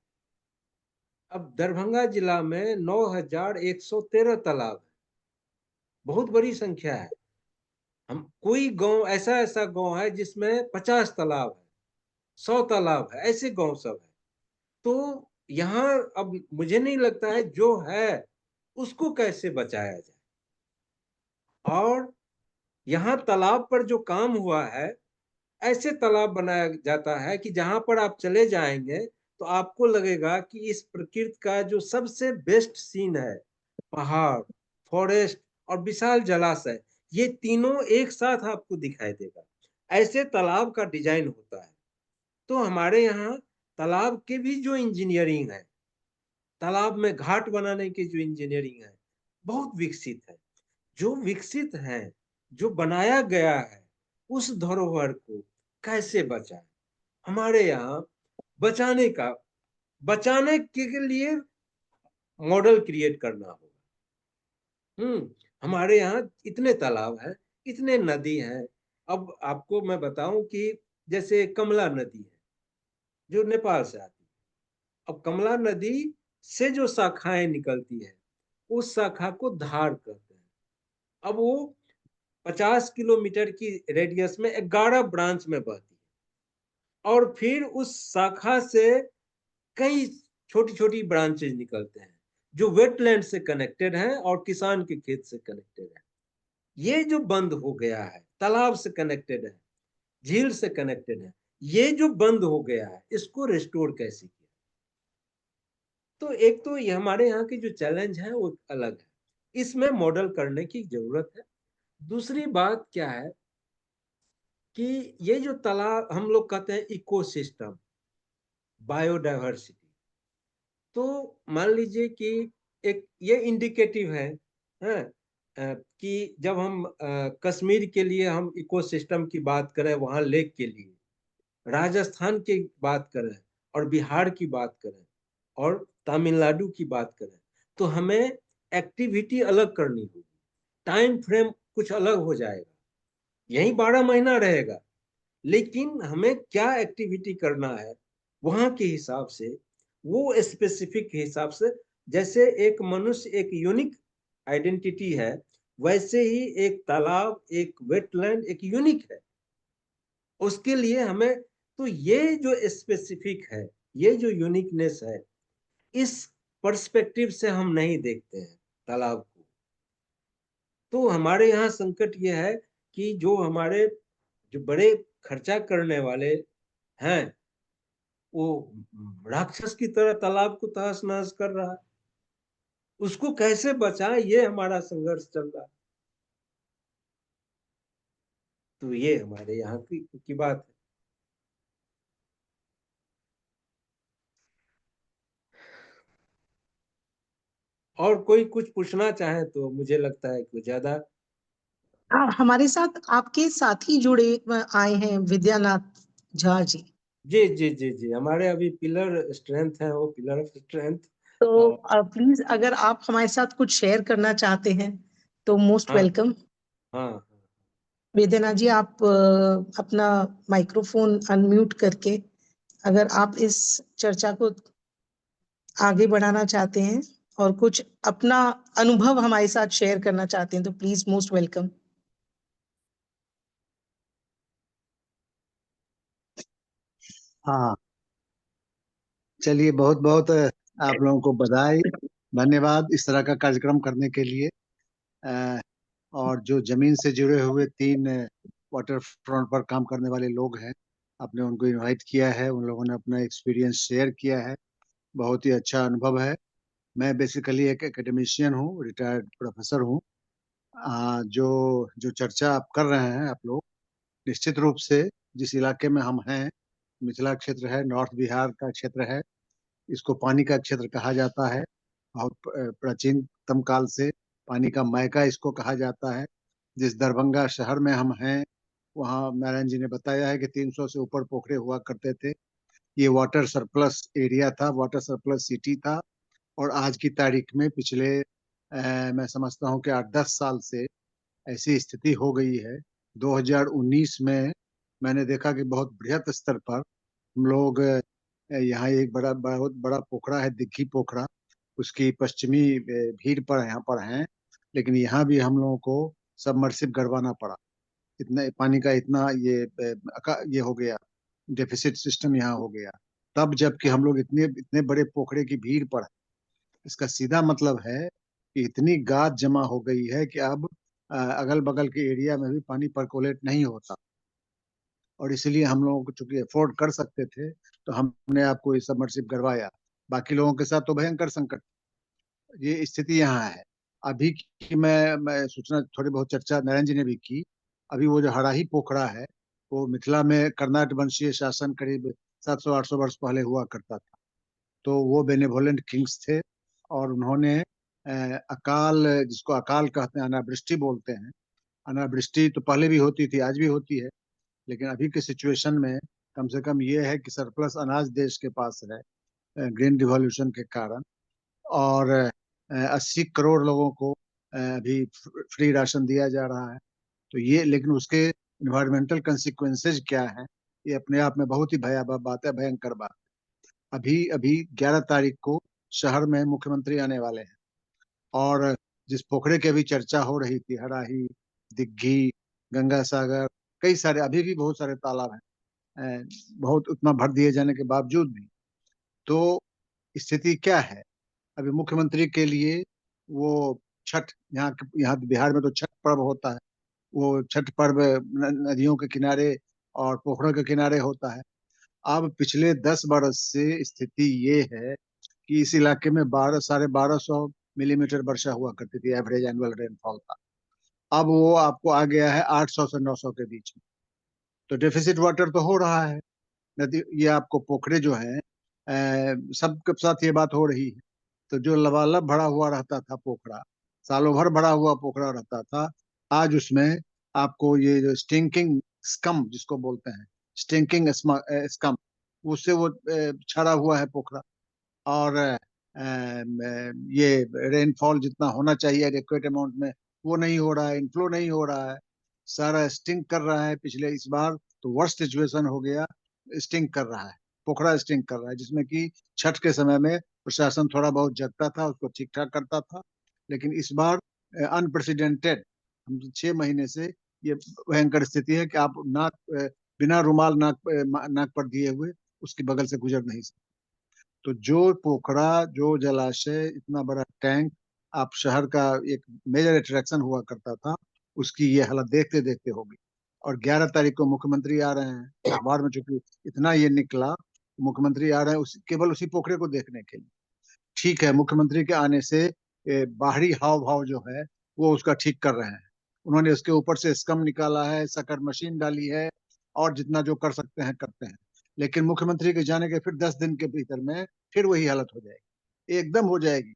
अब दरभंगा जिला में 9,113 तालाब है, बहुत बड़ी संख्या है। हम कोई गांव ऐसा गांव है जिसमें 50 तालाब है, 100 तालाब है, ऐसे गांव सब है। तो यहाँ अब मुझे नहीं लगता है जो है उसको कैसे बचाया जाए। और यहाँ तालाब पर जो काम हुआ है, ऐसे तालाब बनाया जाता है कि जहां पर आप चले जाएंगे तो आपको लगेगा कि इस प्रकृति का जो सबसे बेस्ट सीन है, पहाड़, फॉरेस्ट और विशाल जलाशय, ये तीनों एक साथ आपको दिखाई देगा। ऐसे तालाब का डिजाइन होता है। तो हमारे यहाँ तालाब के भी जो इंजीनियरिंग है, तालाब में घाट बनाने की जो इंजीनियरिंग है, बहुत विकसित है। जो विकसित है, जो बनाया गया है, उस धरोहर को कैसे बचाएं? हमारे यहाँ बचाने के लिए मॉडल क्रिएट करना होगा। हमारे यहाँ इतने तालाब हैं, इतने नदी हैं। अब आपको मैं बताऊं कि जैसे कमला नदी है जो नेपाल से आती है। अब कमला नदी से जो शाखाएं निकलती है, उस शाखा को धार कहते हैं। अब वो 50 किलोमीटर की रेडियस में 11 ब्रांच में बहती है और फिर उस शाखा से कई छोटी छोटी ब्रांचेज निकलते हैं जो वेटलैंड से कनेक्टेड हैं और किसान के खेत से कनेक्टेड है। ये जो बंद हो गया है, तालाब से कनेक्टेड है, झील से कनेक्टेड है, ये जो बंद हो गया है, इसको रिस्टोर कैसे किया? तो एक तो ये हमारे यहाँ की जो चैलेंज है वो अलग है, इसमें मॉडल करने की जरूरत है। दूसरी बात क्या है कि ये जो तालाब हम लोग कहते हैं इकोसिस्टम, बायोडायवर्सिटी, तो मान लीजिए कि एक ये इंडिकेटिव है, कि जब हम कश्मीर के लिए हम इकोसिस्टम की बात करें, वहां लेक के लिए, राजस्थान की बात करें और बिहार की बात करें और तमिलनाडु की बात करें, तो हमें एक्टिविटी अलग करनी होगी, टाइम फ्रेम कुछ अलग हो जाएगा। यही 12 महीना रहेगा, लेकिन हमें क्या एक्टिविटी करना है वहां के हिसाब से, वो स्पेसिफिक हिसाब से। जैसे एक मनुष्य एक यूनिक आइडेंटिटी है, वैसे ही एक तालाब, एक वेटलैंड एक यूनिक है। उसके लिए हमें, तो ये जो स्पेसिफिक है, ये जो यूनिकनेस है, इस पर्सपेक्टिव से हम नहीं देखते हैं तालाब को। तो हमारे यहाँ संकट ये है कि जो हमारे जो बड़े खर्चा करने वाले हैं, वो राक्षस की तरह तालाब को तहस नहस कर रहा है। उसको कैसे बचाएं, ये हमारा संघर्ष चल रहा है। तो ये हमारे यहाँ की बात है। और कोई कुछ पूछना चाहे तो मुझे लगता है कि ज्यादा। हमारे साथ आपके साथी जुड़े आए हैं, विद्यानाथ झा जी। जी जी जी जी, हमारे अभी पिलर स्ट्रेंथ है, वो पिलर ऑफ स्ट्रेंथ। तो प्लीज अगर आप हमारे साथ कुछ शेयर करना चाहते हैं तो मोस्ट हाँ वेलकम। हाँ। वेदना जी, आप अपना माइक्रोफोन अनम्यूट करके अगर आप इस चर्चा को आगे बढ़ाना चाहते हैं और कुछ अपना अनुभव हमारे साथ शेयर करना चाहते हैं तो प्लीज मोस्ट वेलकम। हाँ, चलिए, बहुत बहुत आप लोगों को बधाई, धन्यवाद इस तरह का कार्यक्रम करने के लिए। और जो जमीन से जुड़े हुए 3 वाटर फ्रंट पर काम करने वाले लोग हैं, आपने उनको इनवाइट किया है, उन लोगों ने अपना एक्सपीरियंस शेयर किया है, बहुत ही अच्छा अनुभव है। मैं बेसिकली एक एकेडमिशियन हूँ, रिटायर्ड प्रोफेसर हूँ। जो जो चर्चा आप कर रहे हैं आप लोग, निश्चित रूप से जिस इलाके में हम हैं, मिथिला क्षेत्र है, नॉर्थ बिहार का क्षेत्र है, इसको पानी का क्षेत्र कहा जाता है। बहुत प्राचीनतम काल से पानी का मैका इसको कहा जाता है। जिस दरभंगा शहर में हम हैं, वहाँ नारायण जी ने बताया है कि 300 से ऊपर पोखरे हुआ करते थे। ये वाटर सरप्लस एरिया था, वाटर सरप्लस सिटी था। और आज की तारीख में पिछले मैं समझता हूँ कि 8-10 साल से ऐसी स्थिति हो गई है। 2019 में मैंने देखा कि बहुत बृहत स्तर पर हम लोग यहाँ एक बहुत बड़ा पोखरा है, दिग्घी पोखरा, उसकी पश्चिमी भीड़ पर यहाँ पर हैं, लेकिन यहाँ भी हम लोगों को सबमर्सिब गड़वाना पड़ा। इतना पानी का इतना ये हो गया, डेफिसिट सिस्टम यहाँ हो गया, तब जबकि हम लोग इतने इतने बड़े पोखरे की भीड़ पर हैं। इसका सीधा मतलब है कि इतनी गाद जमा हो गई है कि अब अगल बगल के एरिया में भी पानी परकोलेट नहीं होता, और इसलिए हम लोगों को चूंकि अफोर्ड कर सकते थे तो हमने आपको ये सबमर्सिब करवाया। बाकी लोगों के साथ तो भयंकर संकट, ये स्थिति यहाँ है अभी की। मैं सूचना थोड़ी बहुत चर्चा नारायण जी ने भी की। अभी वो जो हराही पोखरा है, वो मिथिला में कर्नाट वंशीय शासन करीब 700-800 वर्ष पहले हुआ करता था। तो वो बेनेवोलेंट किंग्स थे, और उन्होंने अकाल, जिसको अकाल कहते हैं, अनावृष्टि बोलते हैं। अनावृष्टि तो पहले भी होती थी, आज भी होती है, लेकिन अभी के सिचुएशन में कम से कम ये है कि सरप्लस अनाज देश के पास है ग्रीन रिवॉल्यूशन के कारण, और 80 करोड़ लोगों को अभी फ्री राशन दिया जा रहा है। तो ये, लेकिन उसके इन्वायरमेंटल कंसिक्वेंसेज क्या है, ये अपने आप में बहुत ही भयावह बात है, भयंकर बात। अभी अभी 11 तारीख को शहर में मुख्यमंत्री आने वाले हैं, और जिस पोखरे की अभी चर्चा हो रही थी, हराही, दिग्घी, गंगा सागर, कई सारे, अभी भी बहुत सारे तालाब हैं, बहुत उतना भर दिए जाने के बावजूद भी। तो स्थिति क्या है अभी मुख्यमंत्री के लिए? वो छठ, यहाँ बिहार में तो छठ पर्व होता है, वो छठ पर्व नदियों के किनारे और पोखरों के किनारे होता है। अब पिछले 10 बरस से स्थिति ये है कि इस इलाके में 1200-1250 मिलीमीटर वर्षा हुआ करती थी, एवरेज एनुअल रेनफॉल था। अब वो आपको आ गया है 800 से 900 के बीच में। तो डेफिसिट वाटर तो हो रहा है। नदी, ये आपको पोखरे जो है, सबके साथ ये बात हो रही है। तो जो लबालब भरा हुआ रहता था पोखरा, सालों भर भरा हुआ पोखरा रहता था, आज उसमें आपको ये जो स्टिंकिंग स्कम जिसको बोलते हैं, स्टिंकिंग स्कम, उससे वो छड़ा हुआ है पोखरा। और ये रेनफॉल जितना होना चाहिए एडिक्वेट अमाउंट में, वो नहीं हो रहा है, इनफ्लो नहीं हो रहा है, सारा स्टिंक कर रहा है। पिछले इस बार तो वर्स्ट सिचुएशन हो गया, स्टिंक कर रहा है, पोखरा स्टिंक कर रहा है, जिसमें कि छठ के समय में प्रशासन थोड़ा बहुत जगता था, उसको ठीक ठाक करता था। लेकिन इस बार अनप्रेसिडेंटेड, 6 महीने से ये भयंकर स्थिति है कि आप बिना रुमाल नाक पर दिए हुए उसकी बगल से गुजर नहीं सकते। तो जो पोखरा, जो जलाशय, इतना बड़ा टैंक आप शहर का एक मेजर अट्रैक्शन हुआ करता था, उसकी ये हालत देखते देखते होगी। और 11 तारीख को मुख्यमंत्री आ रहे हैं, अखबार में चूंकि इतना ये निकला, मुख्यमंत्री आ रहे हैं केवल उसी पोखरे को देखने के लिए। ठीक है, मुख्यमंत्री के आने से बाहरी हाव भाव जो है वो उसका ठीक कर रहे हैं। उन्होंने उसके ऊपर से स्कम निकाला है, शक्कर मशीन डाली है, और जितना जो कर सकते हैं करते हैं। लेकिन मुख्यमंत्री के जाने के फिर 10 दिन के भीतर में फिर वही हालत हो जाएगी, एकदम हो जाएगी।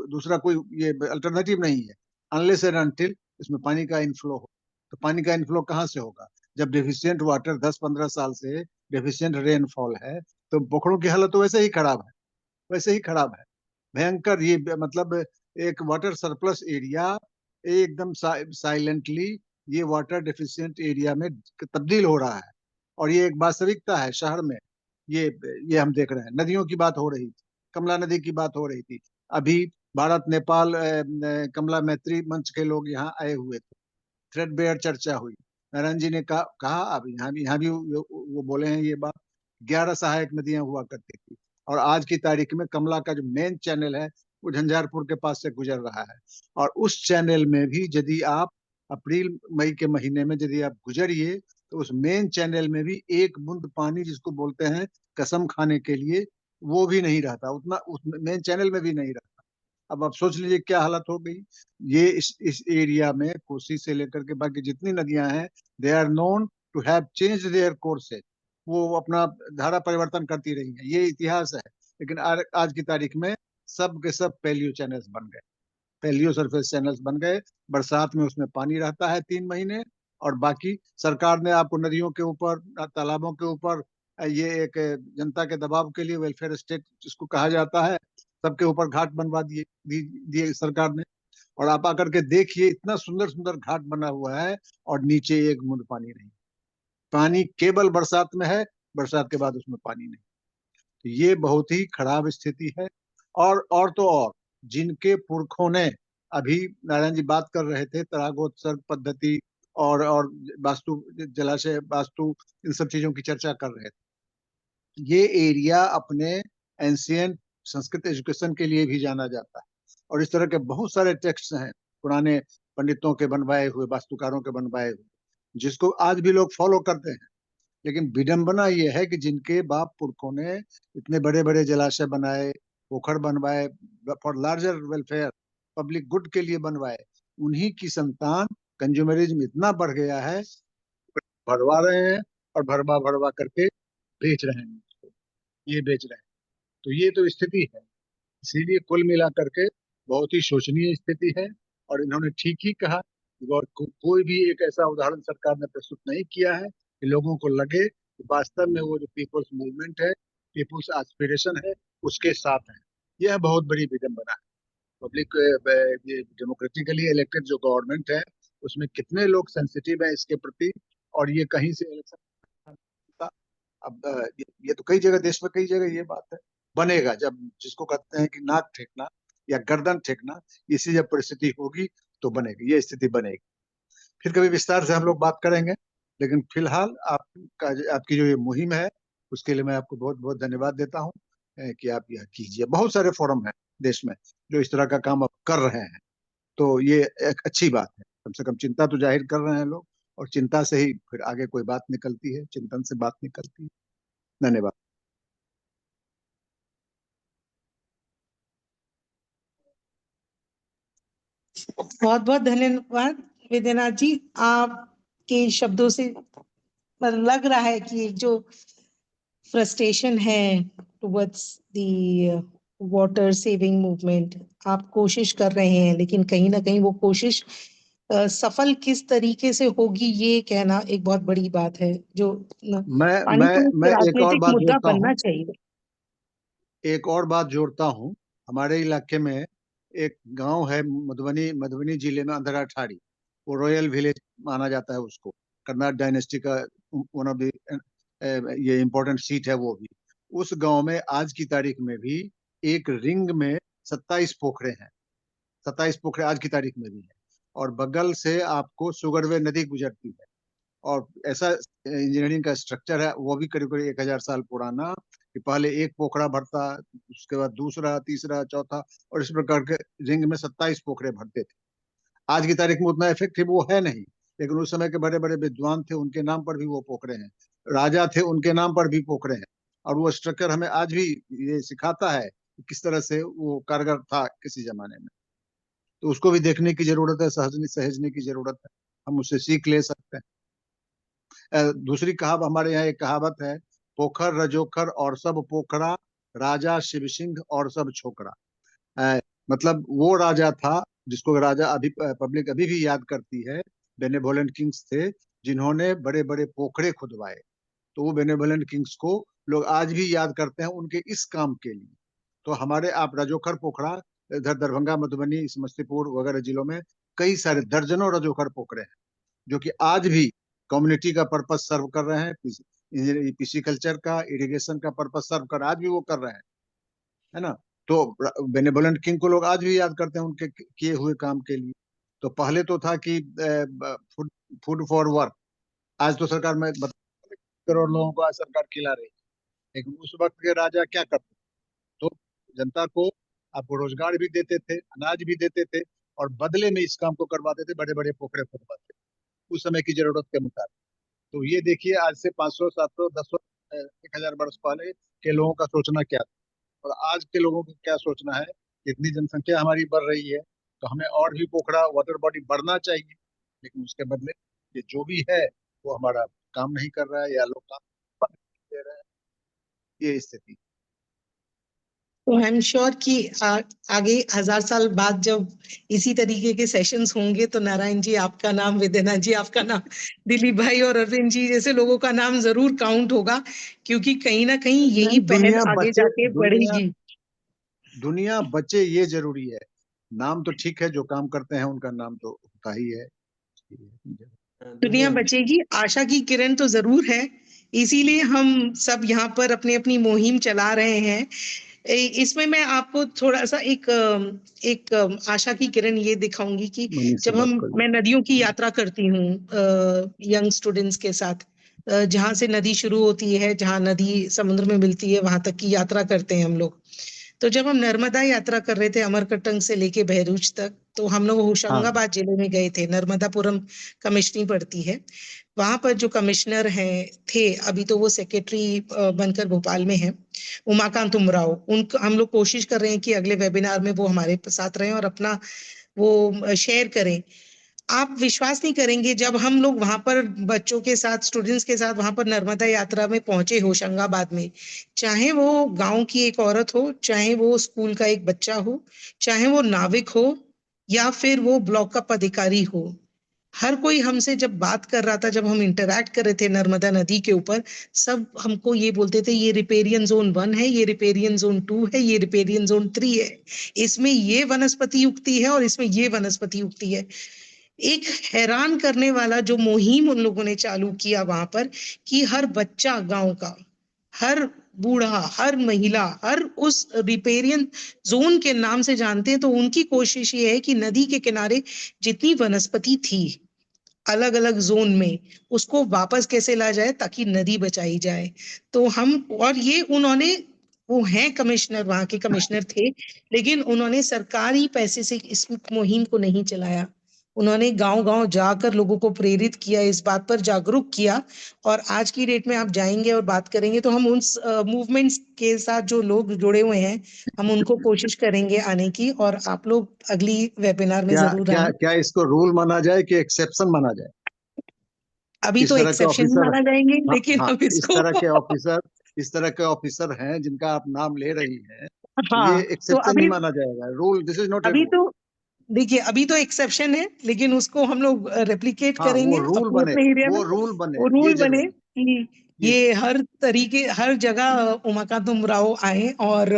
दूसरा कोई ये अल्टरनेटिव नहीं है, अनलेस एंड अनटिल इसमें पानी का इनफ्लो हो। तो पानी का इनफ्लो कहाँ से होगा जब डेफिशिएंट वाटर 10-15 साल से डेफिशिएंट रेनफॉल है? तो पोखरों की हालत तो वैसे ही खराब है, वैसे ही खराब है, भयंकर। ये मतलब एक वाटर सरप्लस एरिया एकदम साइलेंटली ये वाटर डेफिशिएंट एरिया में तब्दील हो रहा है, और ये एक वास्तविकता है शहर में। ये हम देख रहे हैं। नदियों की बात हो रही थी, कमला नदी की बात हो रही थी, अभी भारत नेपाल कमला मैत्री मंच के लोग यहाँ आए हुए थे, थ्रेडबेयर चर्चा हुई। नारायण जी ने कहा अब यहाँ भी वो बोले हैं ये बात, 11 सहायक नदियां हुआ करती थी, और आज की तारीख में कमला का जो मेन चैनल है वो झंझारपुर के पास से गुजर रहा है। और उस चैनल में भी यदि आप अप्रैल मई के महीने में यदि आप गुजरिए, तो उस मेन चैनल में भी एक बूंद पानी, जिसको बोलते हैं कसम खाने के लिए, वो भी नहीं रहता, उतना उस मेन चैनल में भी नहीं रहता। अब आप सोच लीजिए क्या हालत हो गई। ये इस एरिया में कोसी से लेकर के बाकी जितनी नदियां हैं, they are known to have change their courses, वो अपना धारा परिवर्तन करती रही है, ये इतिहास है। लेकिन आज की तारीख में सब के सब पैलियो चैनल्स बन गए, पैलियो सरफेस चैनल्स बन गए। बरसात में उसमें पानी रहता है 3 महीने, और बाकी सरकार ने आपको नदियों के ऊपर, तालाबों के ऊपर, ये एक जनता के दबाव के लिए वेलफेयर स्टेट जिसको कहा जाता है, सबके ऊपर घाट बनवा दिए सरकार ने। और आप आकर के देखिए, इतना सुंदर सुंदर घाट बना हुआ है, और नीचे एक बूंद पानी नहीं। पानी केवल बरसात में है, बरसात के बाद उसमें पानी नहीं। तो ये बहुत ही खराब स्थिति है। और तो और जिनके पुरखों ने, अभी नारायण जी बात कर रहे थे तरागोत्सर्ग पद्धति और वास्तु जलाशय, वास्तु, इन सब चीजों की चर्चा कर रहे थे। ये एरिया अपने एंशियंट संस्कृत एजुकेशन के लिए भी जाना जाता है, और इस तरह के बहुत सारे टेक्स्ट हैं पुराने पंडितों के बनवाए हुए, वास्तुकारों के बनवाए हुए, जिसको आज भी लोग फॉलो करते हैं। लेकिन विडंबना ये है कि जिनके बाप पुरखों ने इतने बड़े बड़े जलाशय बनाए, पोखर बनवाए, for larger welfare, public good के लिए बनवाए, उन्हीं की संतान कंज्यूमरिज्म इतना बढ़ गया है, भरवा रहे हैं और भरवा भरवा करके बेच रहे हैं, ये बेच रहे हैं। तो ये तो स्थिति है। इसीलिए कुल मिला करके बहुत ही शोचनीय स्थिति है। और इन्होंने ठीक ही कहा, और कोई भी एक ऐसा उदाहरण सरकार ने प्रस्तुत नहीं किया है कि लोगों को लगे कि वास्तव में वो जो पीपुल्स मूवमेंट है, पीपुल्स एस्पिरेशन है, उसके साथ है। यह बहुत बड़ी विडंबना है। पब्लिक, ये डेमोक्रेटिकली इलेक्टेड जो गवर्नमेंट है, उसमें कितने लोग सेंसिटिव है इसके प्रति, और ये कहीं से इलेक्शन, अब ये तो कई जगह, देश में कई जगह ये बात है। बनेगा जब, जिसको कहते हैं कि नाक ठेकना या गर्दन ठेकना, इसी जब परिस्थिति होगी तो बनेगी, ये स्थिति बनेगी। फिर कभी विस्तार से हम लोग बात करेंगे, लेकिन फिलहाल आपकी जो ये मुहिम है, उसके लिए मैं आपको बहुत बहुत धन्यवाद देता हूँ कि आप यह कीजिए। बहुत सारे फोरम हैं देश में जो इस तरह का काम अब कर रहे हैं, तो ये एक अच्छी बात है। कम से कम चिंता तो जाहिर कर रहे हैं लोग, और चिंता से ही फिर आगे कोई बात निकलती है, चिंतन से बात निकलती है। धन्यवाद। बहुत बहुत धन्यवाद विद्यानाथ जी। आपके शब्दों से लग रहा है कि एक जो फ्रस्ट्रेशन है towards the water saving movement, आप कोशिश कर रहे हैं, लेकिन कहीं ना कहीं वो कोशिश सफल किस तरीके से होगी, ये कहना एक बहुत बड़ी बात है। जो पानी तो एक मैं एक और राजनीतिक बात मुद्दा जोड़ता बनना हूँ, चाहिए। एक और बात जोड़ता हूँ। हमारे इलाके में एक गांव है, मधुबनी जिले में अंधरा ठाड़ी, वो रॉयल विलेज माना जाता है उसको, कर्नाट डायनेस्टी का वन ऑफ द ये इम्पोर्टेंट सीट है वो भी। उस गांव में आज की तारीख में भी एक रिंग में 27 पोखरे हैं, 27 पोखरे आज की तारीख में भी है। और बगल से आपको सुगरवे नदी गुजरती है, और ऐसा इंजीनियरिंग का स्ट्रक्चर है, वो भी करीब करीब 1000 साल पुराना, कि पहले एक पोखरा भरता, उसके बाद दूसरा, तीसरा, चौथा, और इस प्रकार के रिंग में 27 पोखरे भरते थे। आज की तारीख में उतना इफेक्टिव वो है नहीं, लेकिन उस समय के बड़े बड़े विद्वान थे, उनके नाम पर भी वो पोखरे हैं, राजा थे उनके नाम पर भी पोखरे हैं। और वो स्ट्रक्चर हमें आज भी ये सिखाता है कि किस तरह से वो कारगर था किसी जमाने में। तो उसको भी देखने की जरूरत है, सहेजने की जरूरत है, हम उससे सीख ले सकते हैं। दूसरी कहावत, हमारे यहाँ एक कहावत है, पोखर रजोखर और सब पोखरा, राजा शिव सिंह और सब छोकरा। मतलब वो राजा था जिसको राजा अभी पब्लिक अभी भी याद करती है, बेनेवोलेंट किंग्स थे जिन्होंने बड़े बड़े पोखरे खुदवाए। तो वो बेनेवोलेंट किंग्स को लोग आज भी याद करते हैं उनके इस काम के लिए। तो हमारे आप रजोखर पोखरा, इधर दरभंगा, मधुबनी, समस्तीपुर वगैरह जिलों में कई सारे दर्जनों रजोखर पोखरे हैं, जो कि आज भी कम्युनिटी का पर्पज सर्व कर रहे हैं, पिसिकल्चर का, इरिगेशन का पर्पज सर्व कर आज भी वो कर रहे हैं, है ना। तो बेनेवोलेंट किंग को लोग आज भी याद करते हैं उनके किए हुए काम के लिए। तो पहले तो था कि फूड फॉर वर्क, आज तो सरकार में करोड़ लोगों को आज सरकार खिला रही है, लेकिन उस वक्त के राजा क्या करते, तो जनता को आपको रोजगार भी देते थे, अनाज भी देते थे, और बदले में इस काम को करवाते थे, बड़े बड़े पोखरे खुदवाते थे उस समय की जरूरत के मुताबिक। तो ये देखिए आज से 500, 700, 1000, 1000 वर्ष पहले के लोगों का सोचना क्या था, और आज के लोगों को क्या सोचना है। इतनी जनसंख्या हमारी बढ़ रही है, तो हमें और भी पोखरा, वाटर बॉडी बढ़ना चाहिए, लेकिन उसके बदले ये जो भी है वो हमारा काम नहीं कर रहा है, या लोग काम नहीं दे रहे हैं, ये स्थिति। तो आई एम श्योर कि आगे 1000 साल बाद जब इसी तरीके के सेशंस होंगे, तो नारायण जी आपका नाम, विद्यानाथ जी आपका नाम, दिलीप भाई और अरविंद जी जैसे लोगों का नाम जरूर काउंट होगा, क्योंकि कहीं ना कहीं यही पहल आगे जाके बढ़ेगी। दुनिया बचे ये जरूरी है। नाम तो ठीक है, जो काम करते हैं उनका नाम तो होता ही है। दुनिया बचेगी, आशा की किरण तो जरूर है, इसीलिए हम सब यहाँ पर अपनी अपनी मुहिम चला रहे हैं इसमें मैं आपको थोड़ा सा एक आशा की किरण ये दिखाऊंगी कि मनीष से जब बात कर मैं नदियों की यात्रा करती हूँ यंग स्टूडेंट्स के साथ, जहाँ से नदी शुरू होती है, जहाँ नदी समुद्र में मिलती है, वहां तक की यात्रा करते हैं हम लोग। तो जब हम नर्मदा यात्रा कर रहे थे अमरकंटक से लेके बहरूच तक, तो हम लोग होशंगाबाद जिले में गए थे। नर्मदापुरम कमिश्नरी पड़ती है। वहां पर जो कमिश्नर हैं थे, अभी तो वो सेक्रेटरी बनकर भोपाल में है, उमाकांत उमराव। उनको हम लोग कोशिश कर रहे हैं कि अगले वेबिनार में वो हमारे साथ रहें और अपना वो शेयर करें। आप विश्वास नहीं करेंगे, जब हम लोग वहां पर बच्चों के साथ, स्टूडेंट्स के साथ वहां पर नर्मदा यात्रा में पहुंचे होशंगाबाद में, चाहे वो गांव की एक औरत हो, चाहे वो स्कूल का एक बच्चा हो, चाहे वो नाविक हो, या फिर वो ब्लॉक का पदाधिकारी हो, हर कोई हमसे जब बात कर रहा था, जब हम इंटरैक्ट कर रहे थे नर्मदा नदी के ऊपर, सब हमको ये बोलते थे, ये रिपेरियन जोन 1 है, ये रिपेरियन जोन 2 है, ये रिपेरियन जोन 3 है, इसमें ये वनस्पति उगती है और इसमें ये वनस्पति उगती है। एक हैरान करने वाला जो मुहिम उन लोगों ने चालू किया वहां पर, कि हर बच्चा गांव का, हर बूढ़ा, हर महिला, हर उस रिपेरियन जोन के नाम से जानते हैं। तो उनकी कोशिश ये है कि नदी के किनारे जितनी वनस्पति थी अलग अलग जोन में, उसको वापस कैसे ला जाए ताकि नदी बचाई जाए। तो हम, और ये उन्होंने, वो हैं कमिश्नर, वहां के कमिश्नर थे, लेकिन उन्होंने सरकारी पैसे से इस मुहिम को नहीं चलाया। उन्होंने गांव गांव जाकर लोगों को प्रेरित किया, इस बात पर जागरूक किया। और आज की डेट में आप जाएंगे और बात करेंगे तो हम उन मूवमेंट्स के साथ जो लोग जुड़े हुए हैं, हम उनको कोशिश करेंगे आने की, और आप लोग अगली वेबिनार में क्या जरूर क्या आए। क्या इसको रूल माना जाए कि एक्सेप्शन माना जाए? अभी इस तो तरह के एक्सेप्शन ही ऑफिसर, माना जाएंगे, हाँ लेकिन हाँ, अब इसको इस तरह के ऑफिसर हैं जिनका आप नाम ले रही हैं, ये हाँ, तो एक्सेप्शन नहीं माना जाएगा। Rule, this is not a अभी रूल। तो देखिए, अभी तो एक्सेप्शन है, लेकिन उसको हम लोग रेप्लिकेट हाँ, वो करेंगे रूल अपने बने, अपने एरिया में। वो रूल बने, वो ये रूल बने जरूरी, कि ये ये हर तरीके, हर जगह उमाकांत उमराव आए और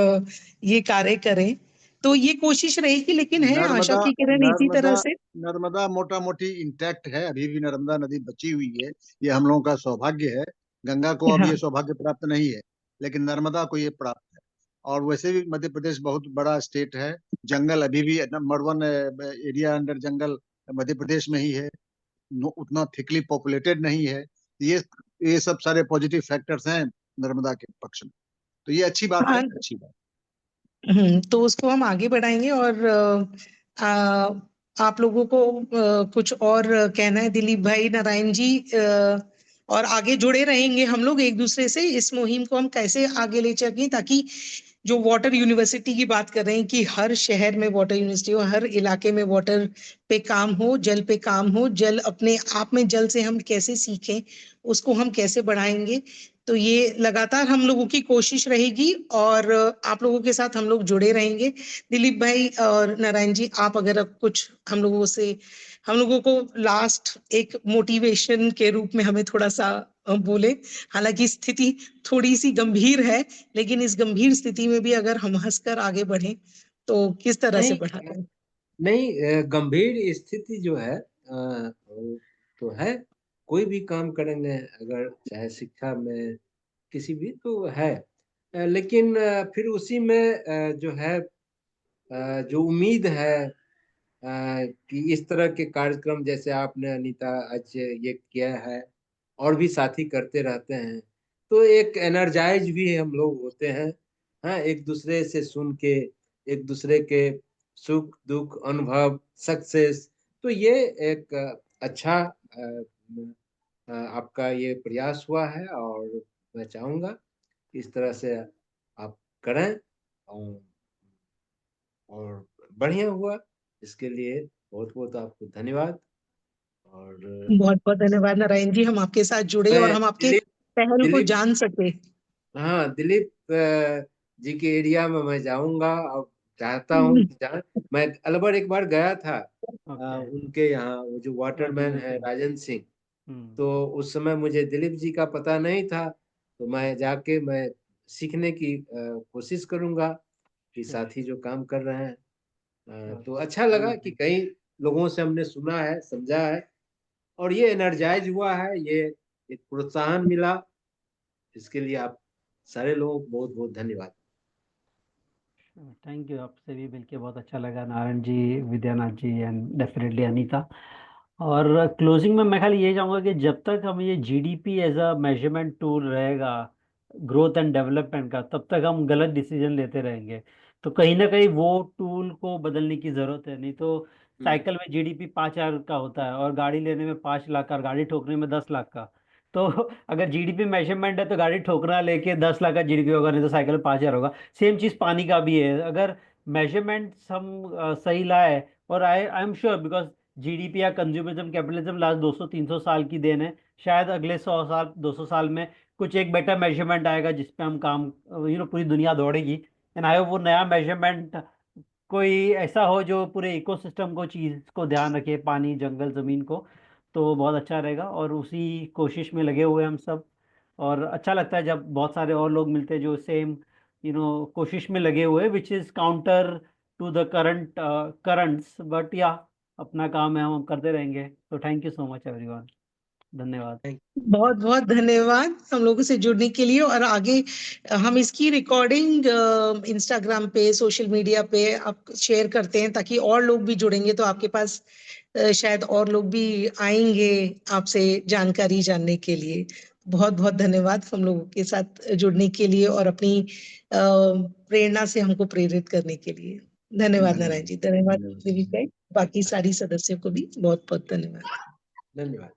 ये कार्य करें। तो ये कोशिश रहेगी, लेकिन है आशा नर्मदा की किरण इसी नर्मदा तरह से। नर्मदा मोटा मोटी इंटैक्ट है, अभी भी नर्मदा नदी बची हुई है। ये हम लोगों का सौभाग्य है। गंगा को अब हाँ ये सौभाग्य प्राप्त नहीं है, लेकिन नर्मदा को ये प्राप्त है। और वैसे भी मध्य प्रदेश बहुत बड़ा स्टेट है। जंगल अभी भी नंबर 1 एरिया अंडर जंगल मध्य प्रदेश में ही है। उतना थिकली पॉपुलेटेड नहीं है। ये सब सारे पॉजिटिव फैक्टर्स हैं नर्मदा के पक्ष में। तो ये अच्छी बात है, हाँ। अच्छी बात। तो उसको हम आगे बढ़ाएंगे। और आप लोगों को कुछ और कहना है दिलीप भाई, नारायण जी, और आगे जुड़े रहेंगे हम लोग एक दूसरे से। इस मुहिम को हम कैसे आगे ले चलें, ताकि जो वाटर यूनिवर्सिटी की बात कर रहे हैं कि हर शहर में वाटर यूनिवर्सिटी हो, हर इलाके में वाटर पे काम हो, जल पे काम हो, जल अपने आप में, जल से हम कैसे सीखें, उसको हम कैसे बढ़ाएंगे। तो ये लगातार हम लोगों की कोशिश रहेगी, और आप लोगों के साथ हम लोग जुड़े रहेंगे। दिलीप भाई और नारायण जी, आप अगर अब कुछ हम लोगों से, हम लोगों को लास्ट एक मोटिवेशन के रूप में हमें थोड़ा सा बोले। हालांकि स्थिति थोड़ी सी गंभीर है, लेकिन इस गंभीर स्थिति में भी अगर हम हंसकर आगे बढ़े तो किस तरह से नहीं बढ़ाते हैं। नहीं, गंभीर स्थिति जो है वो तो है। कोई भी काम करेंगे अगर, चाहे शिक्षा में किसी भी, तो है। लेकिन फिर उसी में जो है, जो उम्मीद है कि इस तरह के कार्यक्रम जैसे आपने अनीता आज ये किया है, और भी साथी करते रहते हैं, तो एक एनर्जाइज भी हम लोग होते हैं। हाँ, एक दूसरे से सुन के, एक दूसरे के सुख दुख अनुभव सक्सेस, तो ये एक अच्छा आपका ये प्रयास हुआ है। और मैं चाहूंगा कि इस तरह से आप करें, और बढ़िया हुआ। इसके लिए बहुत बहुत आपको धन्यवाद। और बहुत बहुत धन्यवाद नारायण जी, हम आपके साथ जुड़े और मैं हम आपके दिलीप पहल को दिलीप जान सके। हाँ, दिलीप जी के एरिया में मैं जाऊंगा। और चाहता हूँ कि मैं अलवर एक बार गया था, ओके। उनके यहाँ वो जो वाटरमैन राजेंद्र है सिंह। राजन सिंह। हम्म। तो उस समय मुझे दिलीप जी का पता नहीं था, तो मैं जाके मैं सीखने की कोशिश करूंगा कि ठीक। साथी जो काम कर रहे हैं। तो अच्छा। अच्छा लगा कि कई लोगों से हमने सुना है, समझा है, और ये एनर्जाइज हुआ है, ये एक प्रोत्साहन मिला। इसके लिए आप सारे लोगों को बहुत बहुत धन्यवाद। थैंक यू, आपसे भी मिलके बहुत अच्छा लगा नारायण जी, विद्यानाथ जी एंड डेफिनेटली अनीता। और क्लोजिंग में मैं खाली ये चाहूँगा कि जब तक हम ये GDP as a measurement tool रहेगा ग्रोथ एंड डेवलपमेंट का, तब तक हम गलत डिसीजन लेते रहेंगे। तो कहीं ना कहीं वो टूल को बदलने की ज़रूरत है। नहीं तो साइकिल में जीडीपी 5,000 का होता है और गाड़ी लेने में 5 लाख का और गाड़ी ठोकने में 10 लाख का। तो अगर जीडीपी मेजरमेंट है तो गाड़ी ठोकना लेके 10 लाख का जीडीपी होगा, नहीं तो साइकिल में 5,000 होगा। सेम चीज़ पानी का भी है। अगर मेजरमेंट्स हम सही लाए, और I am sure because GDP या कंज्यूमरिज्म कैपिटलिज्म लास्ट 200-300 साल की देन है। शायद अगले 100 साल 200 साल में कुछ एक बेटर मेजरमेंट आएगा जिस पे हम काम, पूरी दुनिया दौड़ेगी। एंड आई होप वो नया मेजरमेंट कोई ऐसा हो जो पूरे इकोसिस्टम को, चीज को ध्यान रखे, पानी, जंगल, जमीन को। तो बहुत अच्छा रहेगा और उसी कोशिश में लगे हुए हम सब। और अच्छा लगता है जब बहुत सारे और लोग मिलते हैं जो सेम कोशिश में लगे हुए, which is counter to the currents, but या अपना काम है, हम करते रहेंगे। तो thank you so much everyone, धन्यवाद। बहुत बहुत धन्यवाद हम लोगों से जुड़ने के लिए। और आगे हम इसकी रिकॉर्डिंग इंस्टाग्राम पे, सोशल मीडिया पे आप शेयर करते हैं ताकि और लोग भी जुड़ेंगे, तो आपके पास शायद और लोग भी आएंगे आपसे जानकारी जानने के लिए। बहुत बहुत धन्यवाद हम लोगों के साथ जुड़ने के लिए और अपनी प्रेरणा से हमको प्रेरित करने के लिए। धन्यवाद नारायण जी, धन्यवाद देविका, बाकी सारी सदस्यों को भी बहुत बहुत धन्यवाद। धन्यवाद।